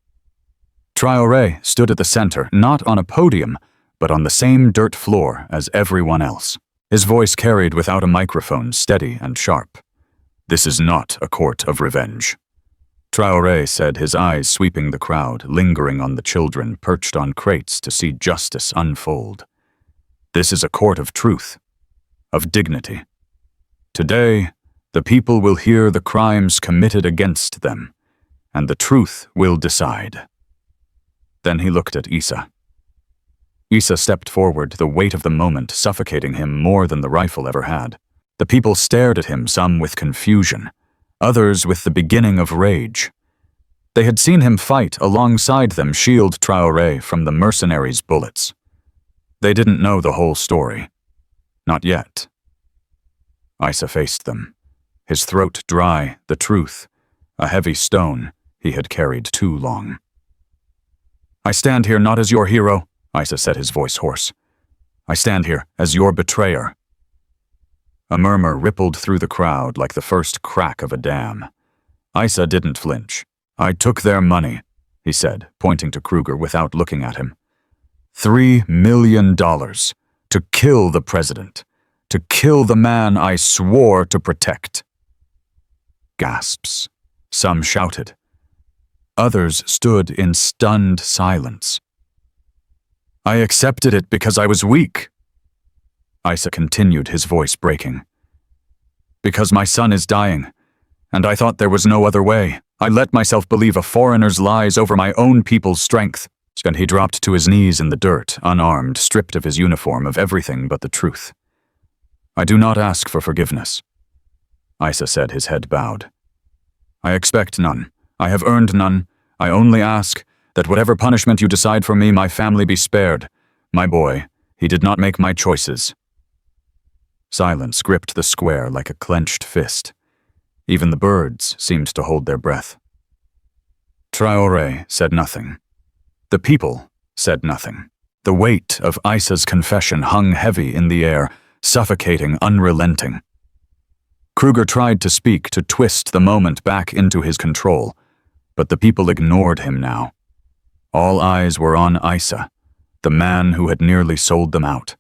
Traoré stood at the center, not on a podium, but on the same dirt floor as everyone else. His voice carried without a microphone, steady and sharp. This is not a court of revenge. Traoré said, his eyes sweeping the crowd, lingering on the children perched on crates to see justice unfold. This is a court of truth, of dignity. Today, the people will hear the crimes committed against them, and the truth will decide. Then he looked at Issa. Issa stepped forward, the weight of the moment suffocating him more than the rifle ever had. The people stared at him, some with confusion, others with the beginning of rage. They had seen him fight alongside them, shield Traoré from the mercenaries' bullets. They didn't know the whole story. Not yet. Issa faced them, his throat dry, the truth, a heavy stone he had carried too long. I stand here not as your hero, Issa said, his voice hoarse. I stand here as your betrayer. A murmur rippled through the crowd like the first crack of a dam. Issa didn't flinch. I took their money, he said, pointing to Kruger without looking at him. $3 million to kill the president, to kill the man I swore to protect. Gasps. Some shouted. Others stood in stunned silence. I accepted it because I was weak. Issa continued, his voice breaking. Because my son is dying, and I thought there was no other way. I let myself believe a foreigner's lies over my own people's strength. And he dropped to his knees in the dirt, unarmed, stripped of his uniform, of everything but the truth. I do not ask for forgiveness, Issa said, his head bowed. I expect none. I have earned none. I only ask that whatever punishment you decide for me, my family be spared. My boy, he did not make my choices. Silence gripped the square like a clenched fist. Even the birds seemed to hold their breath. Traoré said nothing. The people said nothing. The weight of Issa's confession hung heavy in the air, suffocating, unrelenting. Kruger tried to speak, to twist the moment back into his control, but the people ignored him now. All eyes were on Issa, the man who had nearly sold them out,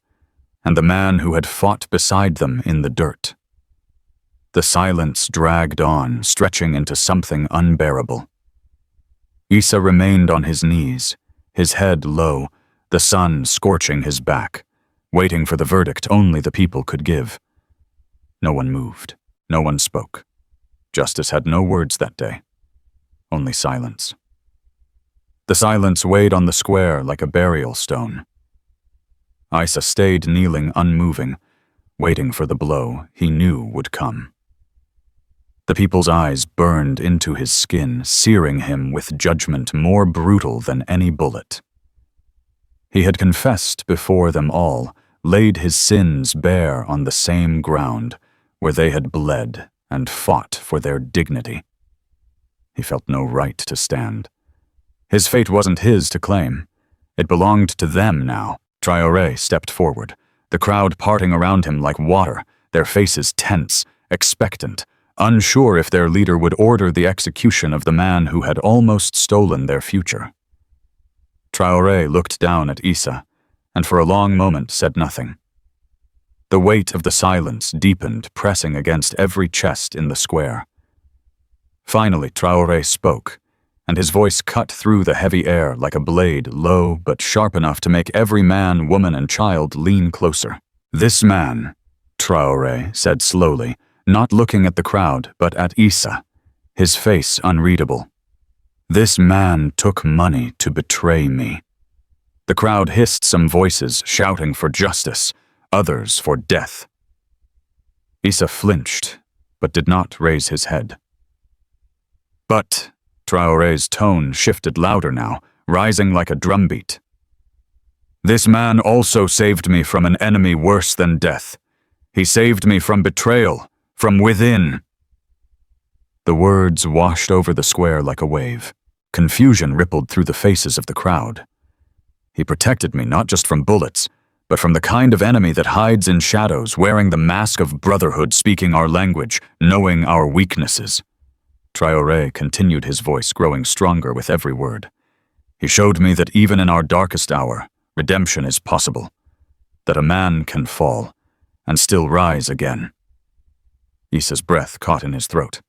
and the man who had fought beside them in the dirt. The silence dragged on, stretching into something unbearable. Issa remained on his knees, his head low, the sun scorching his back, waiting for the verdict only the people could give. No one moved. No one spoke. Justice had no words that day. only silence. The silence weighed on the square like a burial stone. Isa stayed kneeling, unmoving, waiting for the blow he knew would come. The people's eyes burned into his skin, searing him with judgment more brutal than any bullet. He had confessed before them all, laid his sins bare on the same ground where they had bled and fought for their dignity. He felt no right to stand. His fate wasn't his to claim. It belonged to them now. Traoré stepped forward, the crowd parting around him like water, their faces tense, expectant, unsure if their leader would order the execution of the man who had almost stolen their future. Traoré looked down at Isa, and for a long moment said nothing. The weight of the silence deepened, pressing against every chest in the square. Finally, Traoré spoke, and his voice cut through the heavy air like a blade, low but sharp enough to make every man, woman, and child lean closer. "This man," Traoré said slowly, not looking at the crowd but at Isa, his face unreadable. "This man took money to betray me." The crowd hissed, some voices shouting for justice, others for death. Isa flinched, but did not raise his head. "But," Traoré's tone shifted louder now, rising like a drumbeat. "This man also saved me from an enemy worse than death. He saved me from betrayal, from within." The words washed over the square like a wave. Confusion rippled through the faces of the crowd. "He protected me not just from bullets, but from the kind of enemy that hides in shadows, wearing the mask of brotherhood, speaking our language, knowing our weaknesses." Traoré continued, his voice growing stronger with every word. "He showed me that even in our darkest hour, redemption is possible, that a man can fall and still rise again." Isa's breath caught in his throat.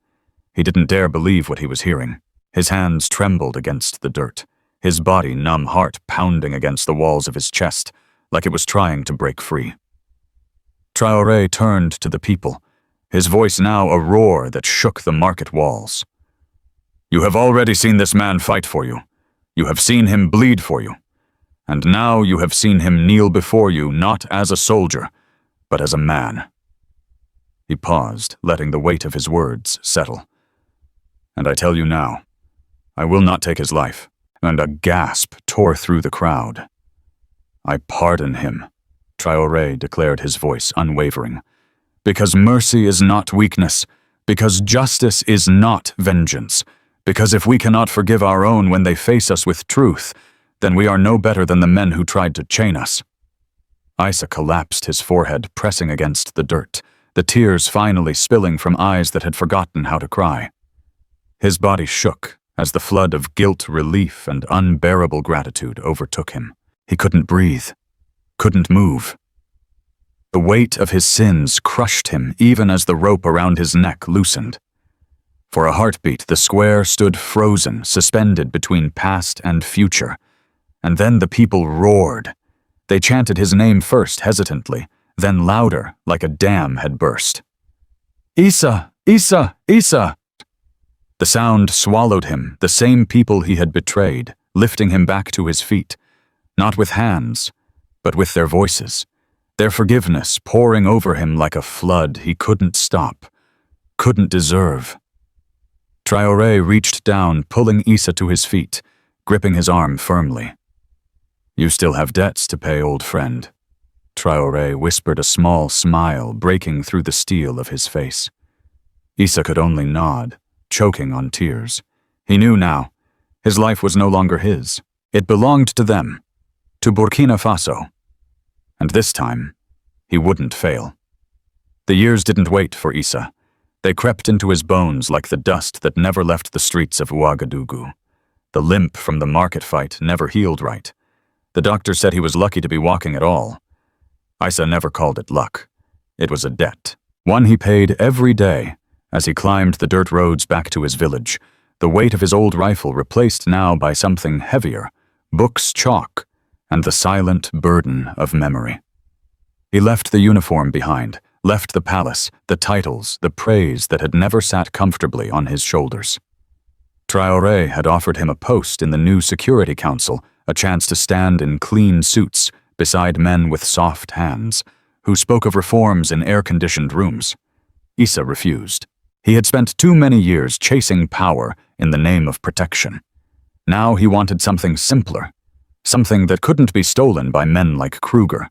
He didn't dare believe what he was hearing. His hands trembled against the dirt, his body numb, heart pounding against the walls of his chest, like it was trying to break free. Traoré turned to the people, his voice now a roar that shook the market walls. "You have already seen this man fight for you. You have seen him bleed for you. And now you have seen him kneel before you not as a soldier, but as a man." He paused, letting the weight of his words settle. "And I tell you now, I will not take his life." And a gasp tore through the crowd. "I pardon him," Traoré declared, his voice unwavering. "Because mercy is not weakness, because justice is not vengeance, because if we cannot forgive our own when they face us with truth, then we are no better than the men who tried to chain us." Isa collapsed, his forehead pressing against the dirt, the tears finally spilling from eyes that had forgotten how to cry. His body shook as the flood of guilt, relief, and unbearable gratitude overtook him. He couldn't breathe, couldn't move. The weight of his sins crushed him even as the rope around his neck loosened. For a heartbeat, the square stood frozen, suspended between past and future. And then the people roared. They chanted his name first hesitantly, then louder, like a dam had burst. "Isa! Isa! Isa!" The sound swallowed him, the same people he had betrayed, lifting him back to his feet, not with hands, but with their voices, their forgiveness pouring over him like a flood he couldn't stop, couldn't deserve. Traoré reached down, pulling Isa to his feet, gripping his arm firmly. "You still have debts to pay, old friend," Traoré whispered, a small smile breaking through the steel of his face. Isa could only nod, choking on tears. He knew now. His life was no longer his. It belonged to them, to Burkina Faso. And this time, he wouldn't fail. The years didn't wait for Isa. They crept into his bones like the dust that never left the streets of Ouagadougou. The limp from the market fight never healed right. The doctor said he was lucky to be walking at all. Isa never called it luck. It was a debt, one he paid every day as he climbed the dirt roads back to his village, the weight of his old rifle replaced now by something heavier, books, chalk, and the silent burden of memory. He left the uniform behind, left the palace, the titles, the praise that had never sat comfortably on his shoulders. Traoré had offered him a post in the new Security Council, a chance to stand in clean suits beside men with soft hands, who spoke of reforms in air-conditioned rooms. Issa refused. He had spent too many years chasing power in the name of protection. Now he wanted something simpler, something that couldn't be stolen by men like Kruger.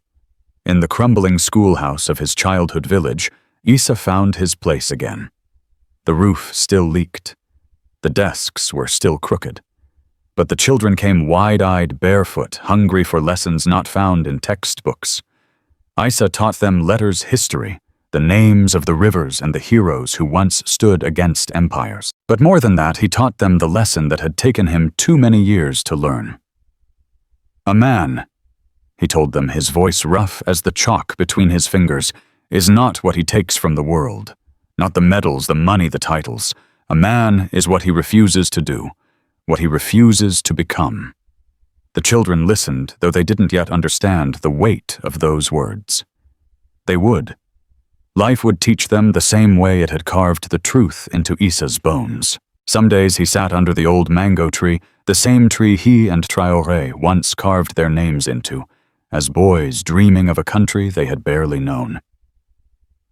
In the crumbling schoolhouse of his childhood village, Issa found his place again. The roof still leaked. The desks were still crooked. But the children came wide-eyed, barefoot, hungry for lessons not found in textbooks. Issa taught them letters history, the names of the rivers and the heroes who once stood against empires. But more than that, he taught them the lesson that had taken him too many years to learn. A man, he told them, his voice rough as the chalk between his fingers, is not what he takes from the world, not the medals, the money, the titles. A man is what he refuses to do, what he refuses to become. The children listened, though they didn't yet understand the weight of those words. They would. Life would teach them the same way it had carved the truth into Issa's bones. Some days he sat under the old mango tree, the same tree he and Traoré once carved their names into, as boys dreaming of a country they had barely known.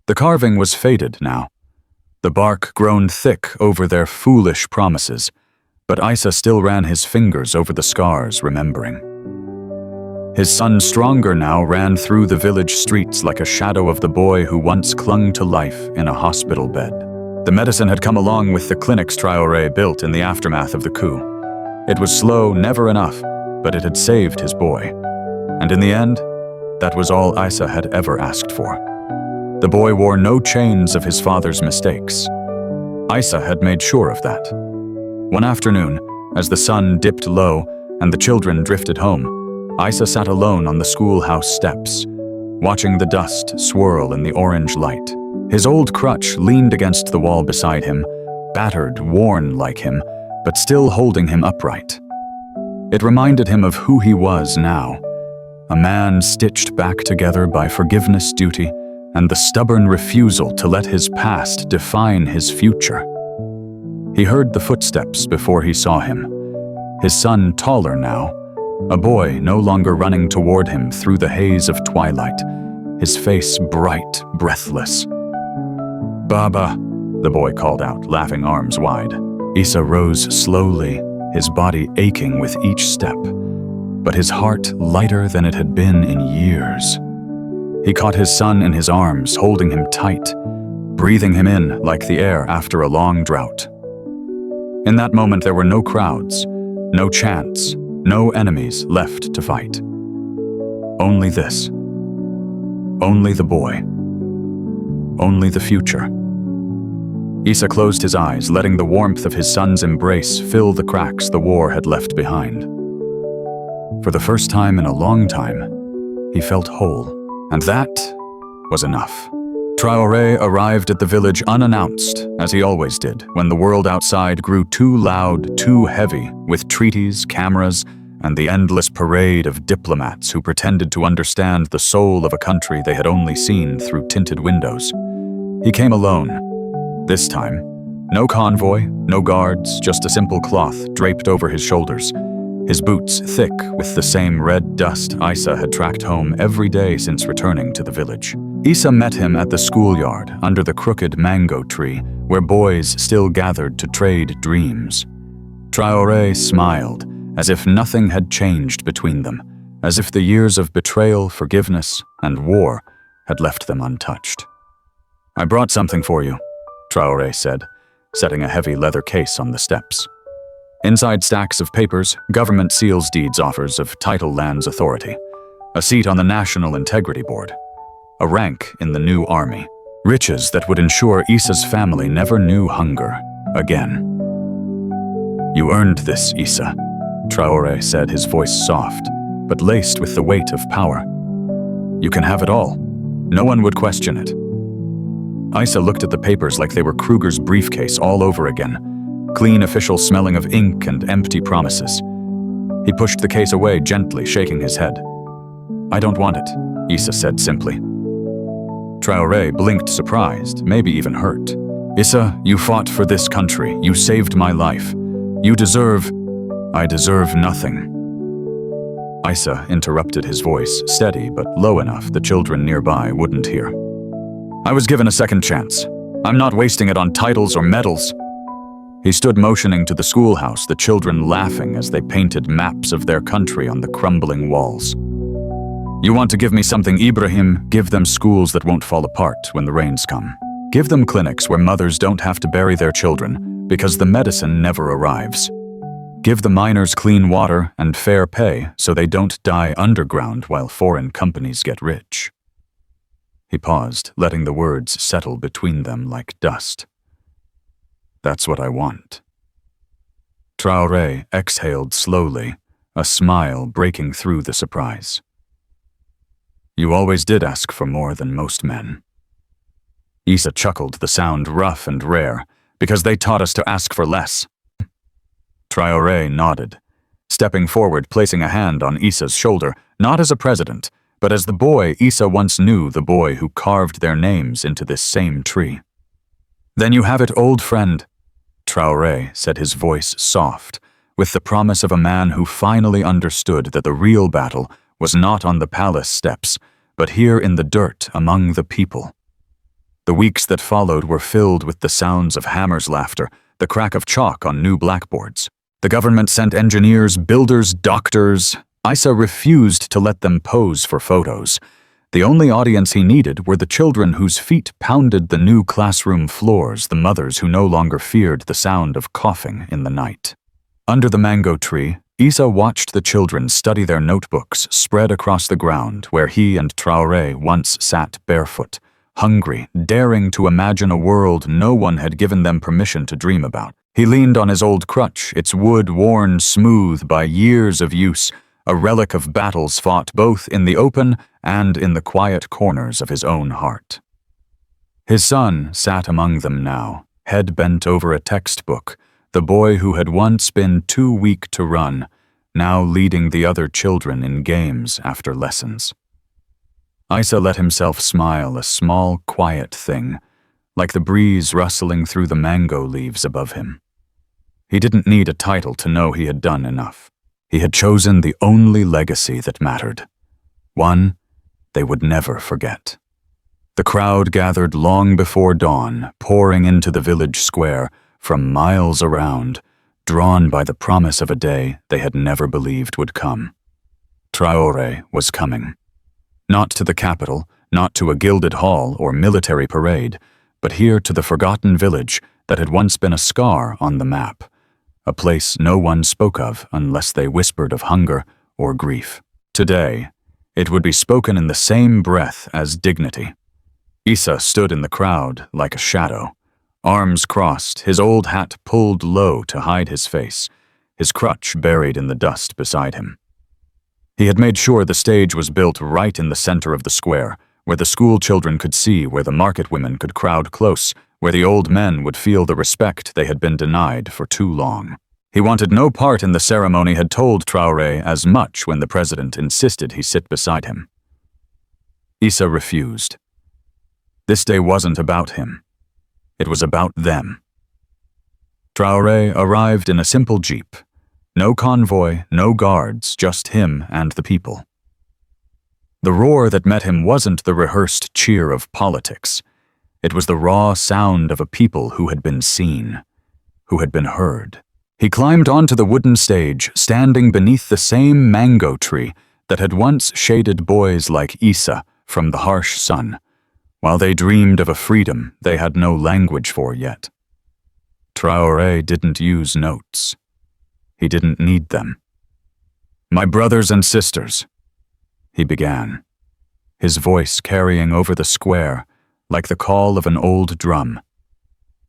The carving was faded now, the bark grown thick over their foolish promises, but Issa still ran his fingers over the scars, remembering. His son, stronger now, ran through the village streets like a shadow of the boy who once clung to life in a hospital bed. The medicine had come along with the clinics Traoré built in the aftermath of the coup. It was slow, never enough, but it had saved his boy. And in the end, that was all Issa had ever asked for. The boy wore no chains of his father's mistakes. Issa had made sure of that. One afternoon, as the sun dipped low and the children drifted home, Issa sat alone on the schoolhouse steps, watching the dust swirl in the orange light. His old crutch leaned against the wall beside him, battered, worn like him, but still holding him upright. It reminded him of who he was now, a man stitched back together by forgiveness, duty, and the stubborn refusal to let his past define his future. He heard the footsteps before he saw him, his son taller now, a boy no longer running toward him through the haze of twilight, his face bright, breathless. "Baba," the boy called out, laughing arms wide. Issa rose slowly, his body aching with each step, but his heart lighter than it had been in years. He caught his son in his arms, holding him tight, breathing him in like the air after a long drought. In that moment there were no crowds, no chants, no enemies left to fight. Only this. Only the boy. Only the future. Issa closed his eyes, letting the warmth of his son's embrace fill the cracks the war had left behind. For the first time in a long time, he felt whole. And that was enough. Traoré arrived at the village unannounced, as he always did, when the world outside grew too loud, too heavy, with treaties, cameras, and the endless parade of diplomats who pretended to understand the soul of a country they had only seen through tinted windows. He came alone. This time, no convoy, no guards, just a simple cloth draped over his shoulders, his boots thick with the same red dust Issa had tracked home every day since returning to the village. Issa met him at the schoolyard under the crooked mango tree, where boys still gathered to trade dreams. Traoré smiled, as if nothing had changed between them, as if the years of betrayal, forgiveness, and war had left them untouched. "I brought something for you," Traoré said, setting a heavy leather case on the steps. Inside stacks of papers, government seals deeds offers of Title Lands Authority, a seat on the National Integrity Board, a rank in the new army, riches that would ensure Issa's family never knew hunger again. "You earned this, Issa," Traoré said, his voice soft, but laced with the weight of power. "You can have it all. No one would question it." Issa looked at the papers like they were Kruger's briefcase all over again, clean official smelling of ink and empty promises. He pushed the case away gently, shaking his head. "I don't want it," Issa said simply. Traoré blinked, surprised, maybe even hurt. "Issa, you fought for this country. You saved my life. You deserve— I deserve nothing. Isa interrupted his voice, steady but low enough the children nearby wouldn't hear. I was given a second chance. I'm not wasting it on titles or medals. He stood motioning to the schoolhouse, the children laughing as they painted maps of their country on the crumbling walls. You want to give me something, Ibrahim? Give them schools that won't fall apart when the rains come. Give them clinics where mothers don't have to bury their children because the medicine never arrives. Give the miners clean water and fair pay so they don't die underground while foreign companies get rich. He paused, letting the words settle between them like dust. That's what I want. Traoré exhaled slowly, a smile breaking through the surprise. You always did ask for more than most men. Isa chuckled, the sound rough and rare, because they taught us to ask for less. Traoré nodded, stepping forward, placing a hand on Isa's shoulder, not as a president, but as the boy Isa once knew, the boy who carved their names into this same tree. Then you have it, old friend, Traoré said, his voice soft, with the promise of a man who finally understood that the real battle was not on the palace steps, but here in the dirt among the people. The weeks that followed were filled with the sounds of hammers' laughter, the crack of chalk on new blackboards. The government sent engineers, builders, doctors. Isa refused to let them pose for photos. The only audience he needed were the children whose feet pounded the new classroom floors, the mothers who no longer feared the sound of coughing in the night. Under the mango tree, Isa watched the children study their notebooks spread across the ground where he and Traoré once sat barefoot, hungry, daring to imagine a world no one had given them permission to dream about. He leaned on his old crutch, its wood worn smooth by years of use, a relic of battles fought both in the open and in the quiet corners of his own heart. His son sat among them now, head bent over a textbook, the boy who had once been too weak to run, now leading the other children in games after lessons. Isa let himself smile, a small, quiet thing, like the breeze rustling through the mango leaves above him. He didn't need a title to know he had done enough. He had chosen the only legacy that mattered, one they would never forget. The crowd gathered long before dawn, pouring into the village square from miles around, drawn by the promise of a day they had never believed would come. Traoré was coming. Not to the capital, not to a gilded hall or military parade, but here to the forgotten village that had once been a scar on the map, a place no one spoke of unless they whispered of hunger or grief. Today, it would be spoken in the same breath as dignity. Isa stood in the crowd like a shadow, arms crossed, his old hat pulled low to hide his face, his crutch buried in the dust beside him. He had made sure the stage was built right in the center of the square, where the school children could see, where the market women could crowd close, where the old men would feel the respect they had been denied for too long. He wanted no part in the ceremony, had told Traoré as much when the president insisted he sit beside him. Isa refused. This day wasn't about him. It was about them. Traoré arrived in a simple jeep. No convoy, no guards, just him and the people. The roar that met him wasn't the rehearsed cheer of politics. It was the raw sound of a people who had been seen, who had been heard. He climbed onto the wooden stage, standing beneath the same mango tree that had once shaded boys like Isa from the harsh sun, while they dreamed of a freedom they had no language for yet. Traoré didn't use notes. He didn't need them. My brothers and sisters, he began, his voice carrying over the square like the call of an old drum.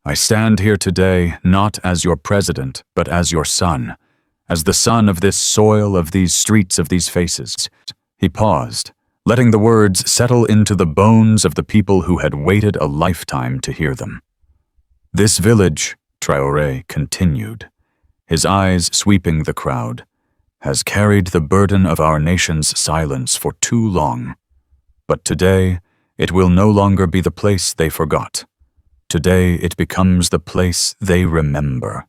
I stand here today not as your president, but as your son, as the son of this soil, of these streets, of these faces. He paused, letting the words settle into the bones of the people who had waited a lifetime to hear them. This village, Traoré continued, his eyes sweeping the crowd, has carried the burden of our nation's silence for too long. But today, it will no longer be the place they forgot. Today, it becomes the place they remember.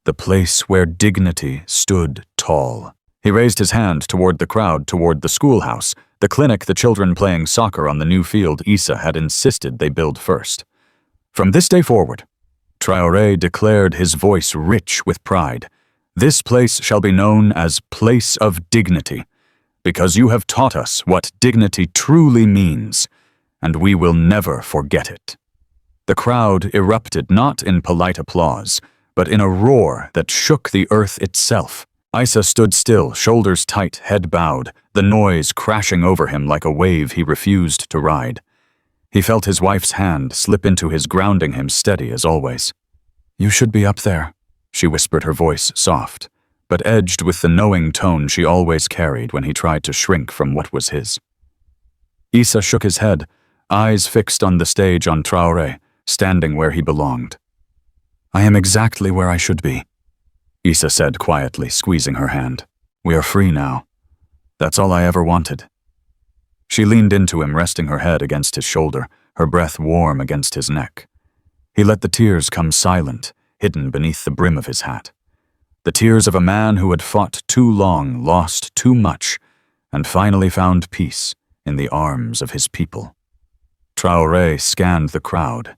the place where dignity stood tall. He raised his hand toward the crowd, toward the schoolhouse, the clinic the children playing soccer on the new field Issa had insisted they build first. From this day forward, Traoré declared, his voice rich with pride, "This place shall be known as Place of Dignity, because you have taught us what dignity truly means, and we will never forget it." The crowd erupted not in polite applause, but in a roar that shook the earth itself. Issa stood still, shoulders tight, head bowed, the noise crashing over him like a wave he refused to ride. He felt his wife's hand slip into his, grounding him steady as always. "You should be up there," she whispered, her voice soft, but edged with the knowing tone she always carried when he tried to shrink from what was his. Issa shook his head, eyes fixed on the stage, on Traoré, standing where he belonged. "I am exactly where I should be," Issa said quietly, squeezing her hand. "We are free now. That's all I ever wanted." She leaned into him, resting her head against his shoulder, her breath warm against his neck. He let the tears come silent, hidden beneath the brim of his hat. The tears of a man who had fought too long, lost too much, and finally found peace in the arms of his people. Traoré scanned the crowd,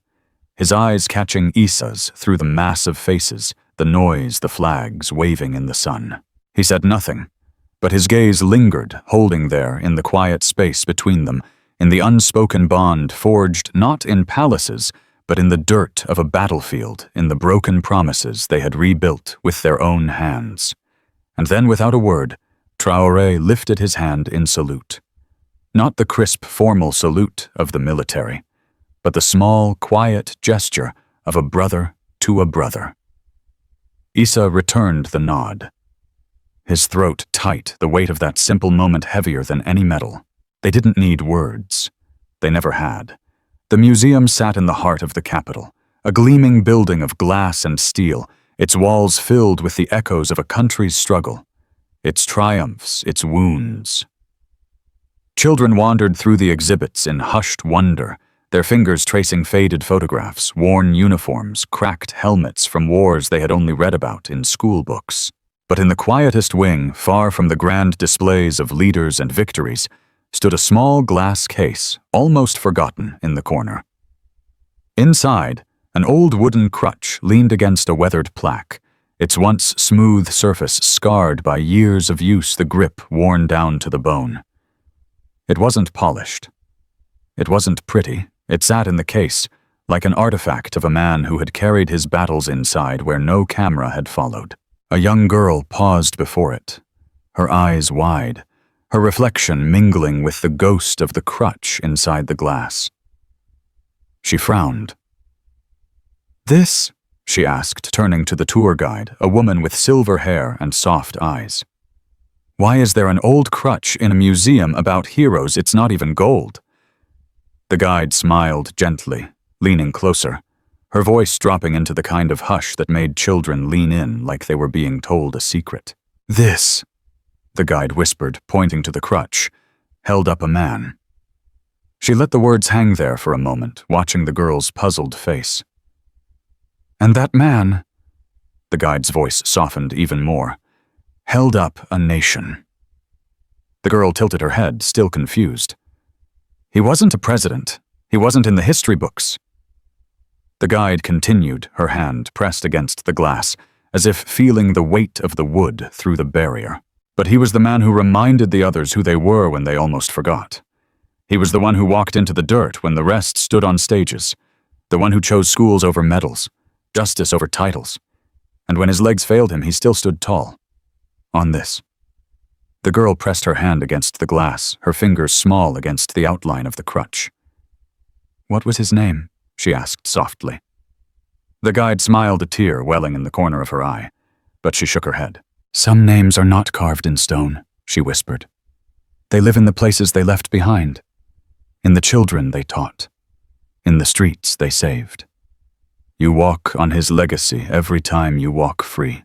his eyes catching Issa's through the mass of faces, the noise, the flags waving in the sun. He said nothing, but his gaze lingered, holding there in the quiet space between them, in the unspoken bond forged not in palaces, but in the dirt of a battlefield, in the broken promises they had rebuilt with their own hands. And then, without a word, Traoré lifted his hand in salute. Not the crisp, formal salute of the military, but the small, quiet gesture of a brother to a brother. Issa returned the nod, his throat tight, the weight of that simple moment heavier than any medal. They didn't need words. They never had. The museum sat in the heart of the capital, a gleaming building of glass and steel, its walls filled with the echoes of a country's struggle, its triumphs, its wounds. Children wandered through the exhibits in hushed wonder, their fingers tracing faded photographs, worn uniforms, cracked helmets from wars they had only read about in school books. But in the quietest wing, far from the grand displays of leaders and victories, stood a small glass case, almost forgotten, in the corner. Inside, an old wooden crutch leaned against a weathered plaque, its once smooth surface scarred by years of use, the grip worn down to the bone. It wasn't polished. It wasn't pretty. It sat in the case, like an artifact of a man who had carried his battles inside where no camera had followed. A young girl paused before it, her eyes wide, her reflection mingling with the ghost of the crutch inside the glass. She frowned. "This?" she asked, turning to the tour guide, a woman with silver hair and soft eyes. "Why is there an old crutch in a museum about heroes? It's not even gold." The guide smiled gently, leaning closer, her voice dropping into the kind of hush that made children lean in like they were being told a secret. "This," the guide whispered, pointing to the crutch, held up a man. She let the words hang there for a moment, watching the girl's puzzled face. "And that man," the guide's voice softened even more, "held up a nation." The girl tilted her head, still confused. "He wasn't a president. He wasn't in the history books." The guide continued, her hand pressed against the glass, as if feeling the weight of the wood through the barrier. But he was the man who reminded the others who they were when they almost forgot. He was the one who walked into the dirt when the rest stood on stages, the one who chose schools over medals, justice over titles. And when his legs failed him, he still stood tall. On this. The girl pressed her hand against the glass, her fingers small against the outline of the crutch. "What was his name?" she asked softly. The guide smiled, a tear welling in the corner of her eye, but she shook her head. "Some names are not carved in stone," she whispered. "They live in the places they left behind, in the children they taught, in the streets they saved. You walk on his legacy every time you walk free."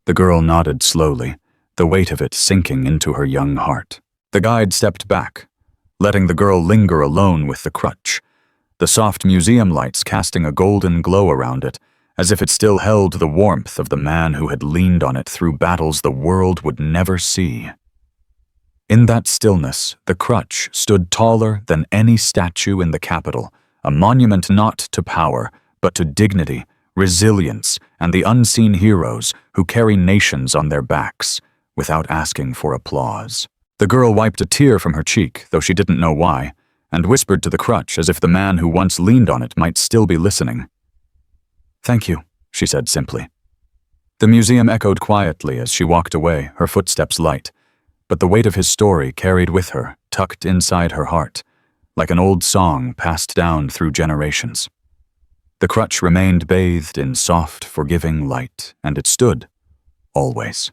The girl nodded slowly, the weight of it sinking into her young heart. The guide stepped back, letting the girl linger alone with the crutch, the soft museum lights casting a golden glow around it as if it still held the warmth of the man who had leaned on it through battles the world would never see. In that stillness, the crutch stood taller than any statue in the capital, a monument not to power, but to dignity, resilience, and the unseen heroes who carry nations on their backs, without asking for applause. The girl wiped a tear from her cheek, though she didn't know why, and whispered to the crutch as if the man who once leaned on it might still be listening. "Thank you," she said simply. The museum echoed quietly as she walked away, her footsteps light, but the weight of his story carried with her, tucked inside her heart, like an old song passed down through generations. The crutch remained bathed in soft, forgiving light, and it stood, always.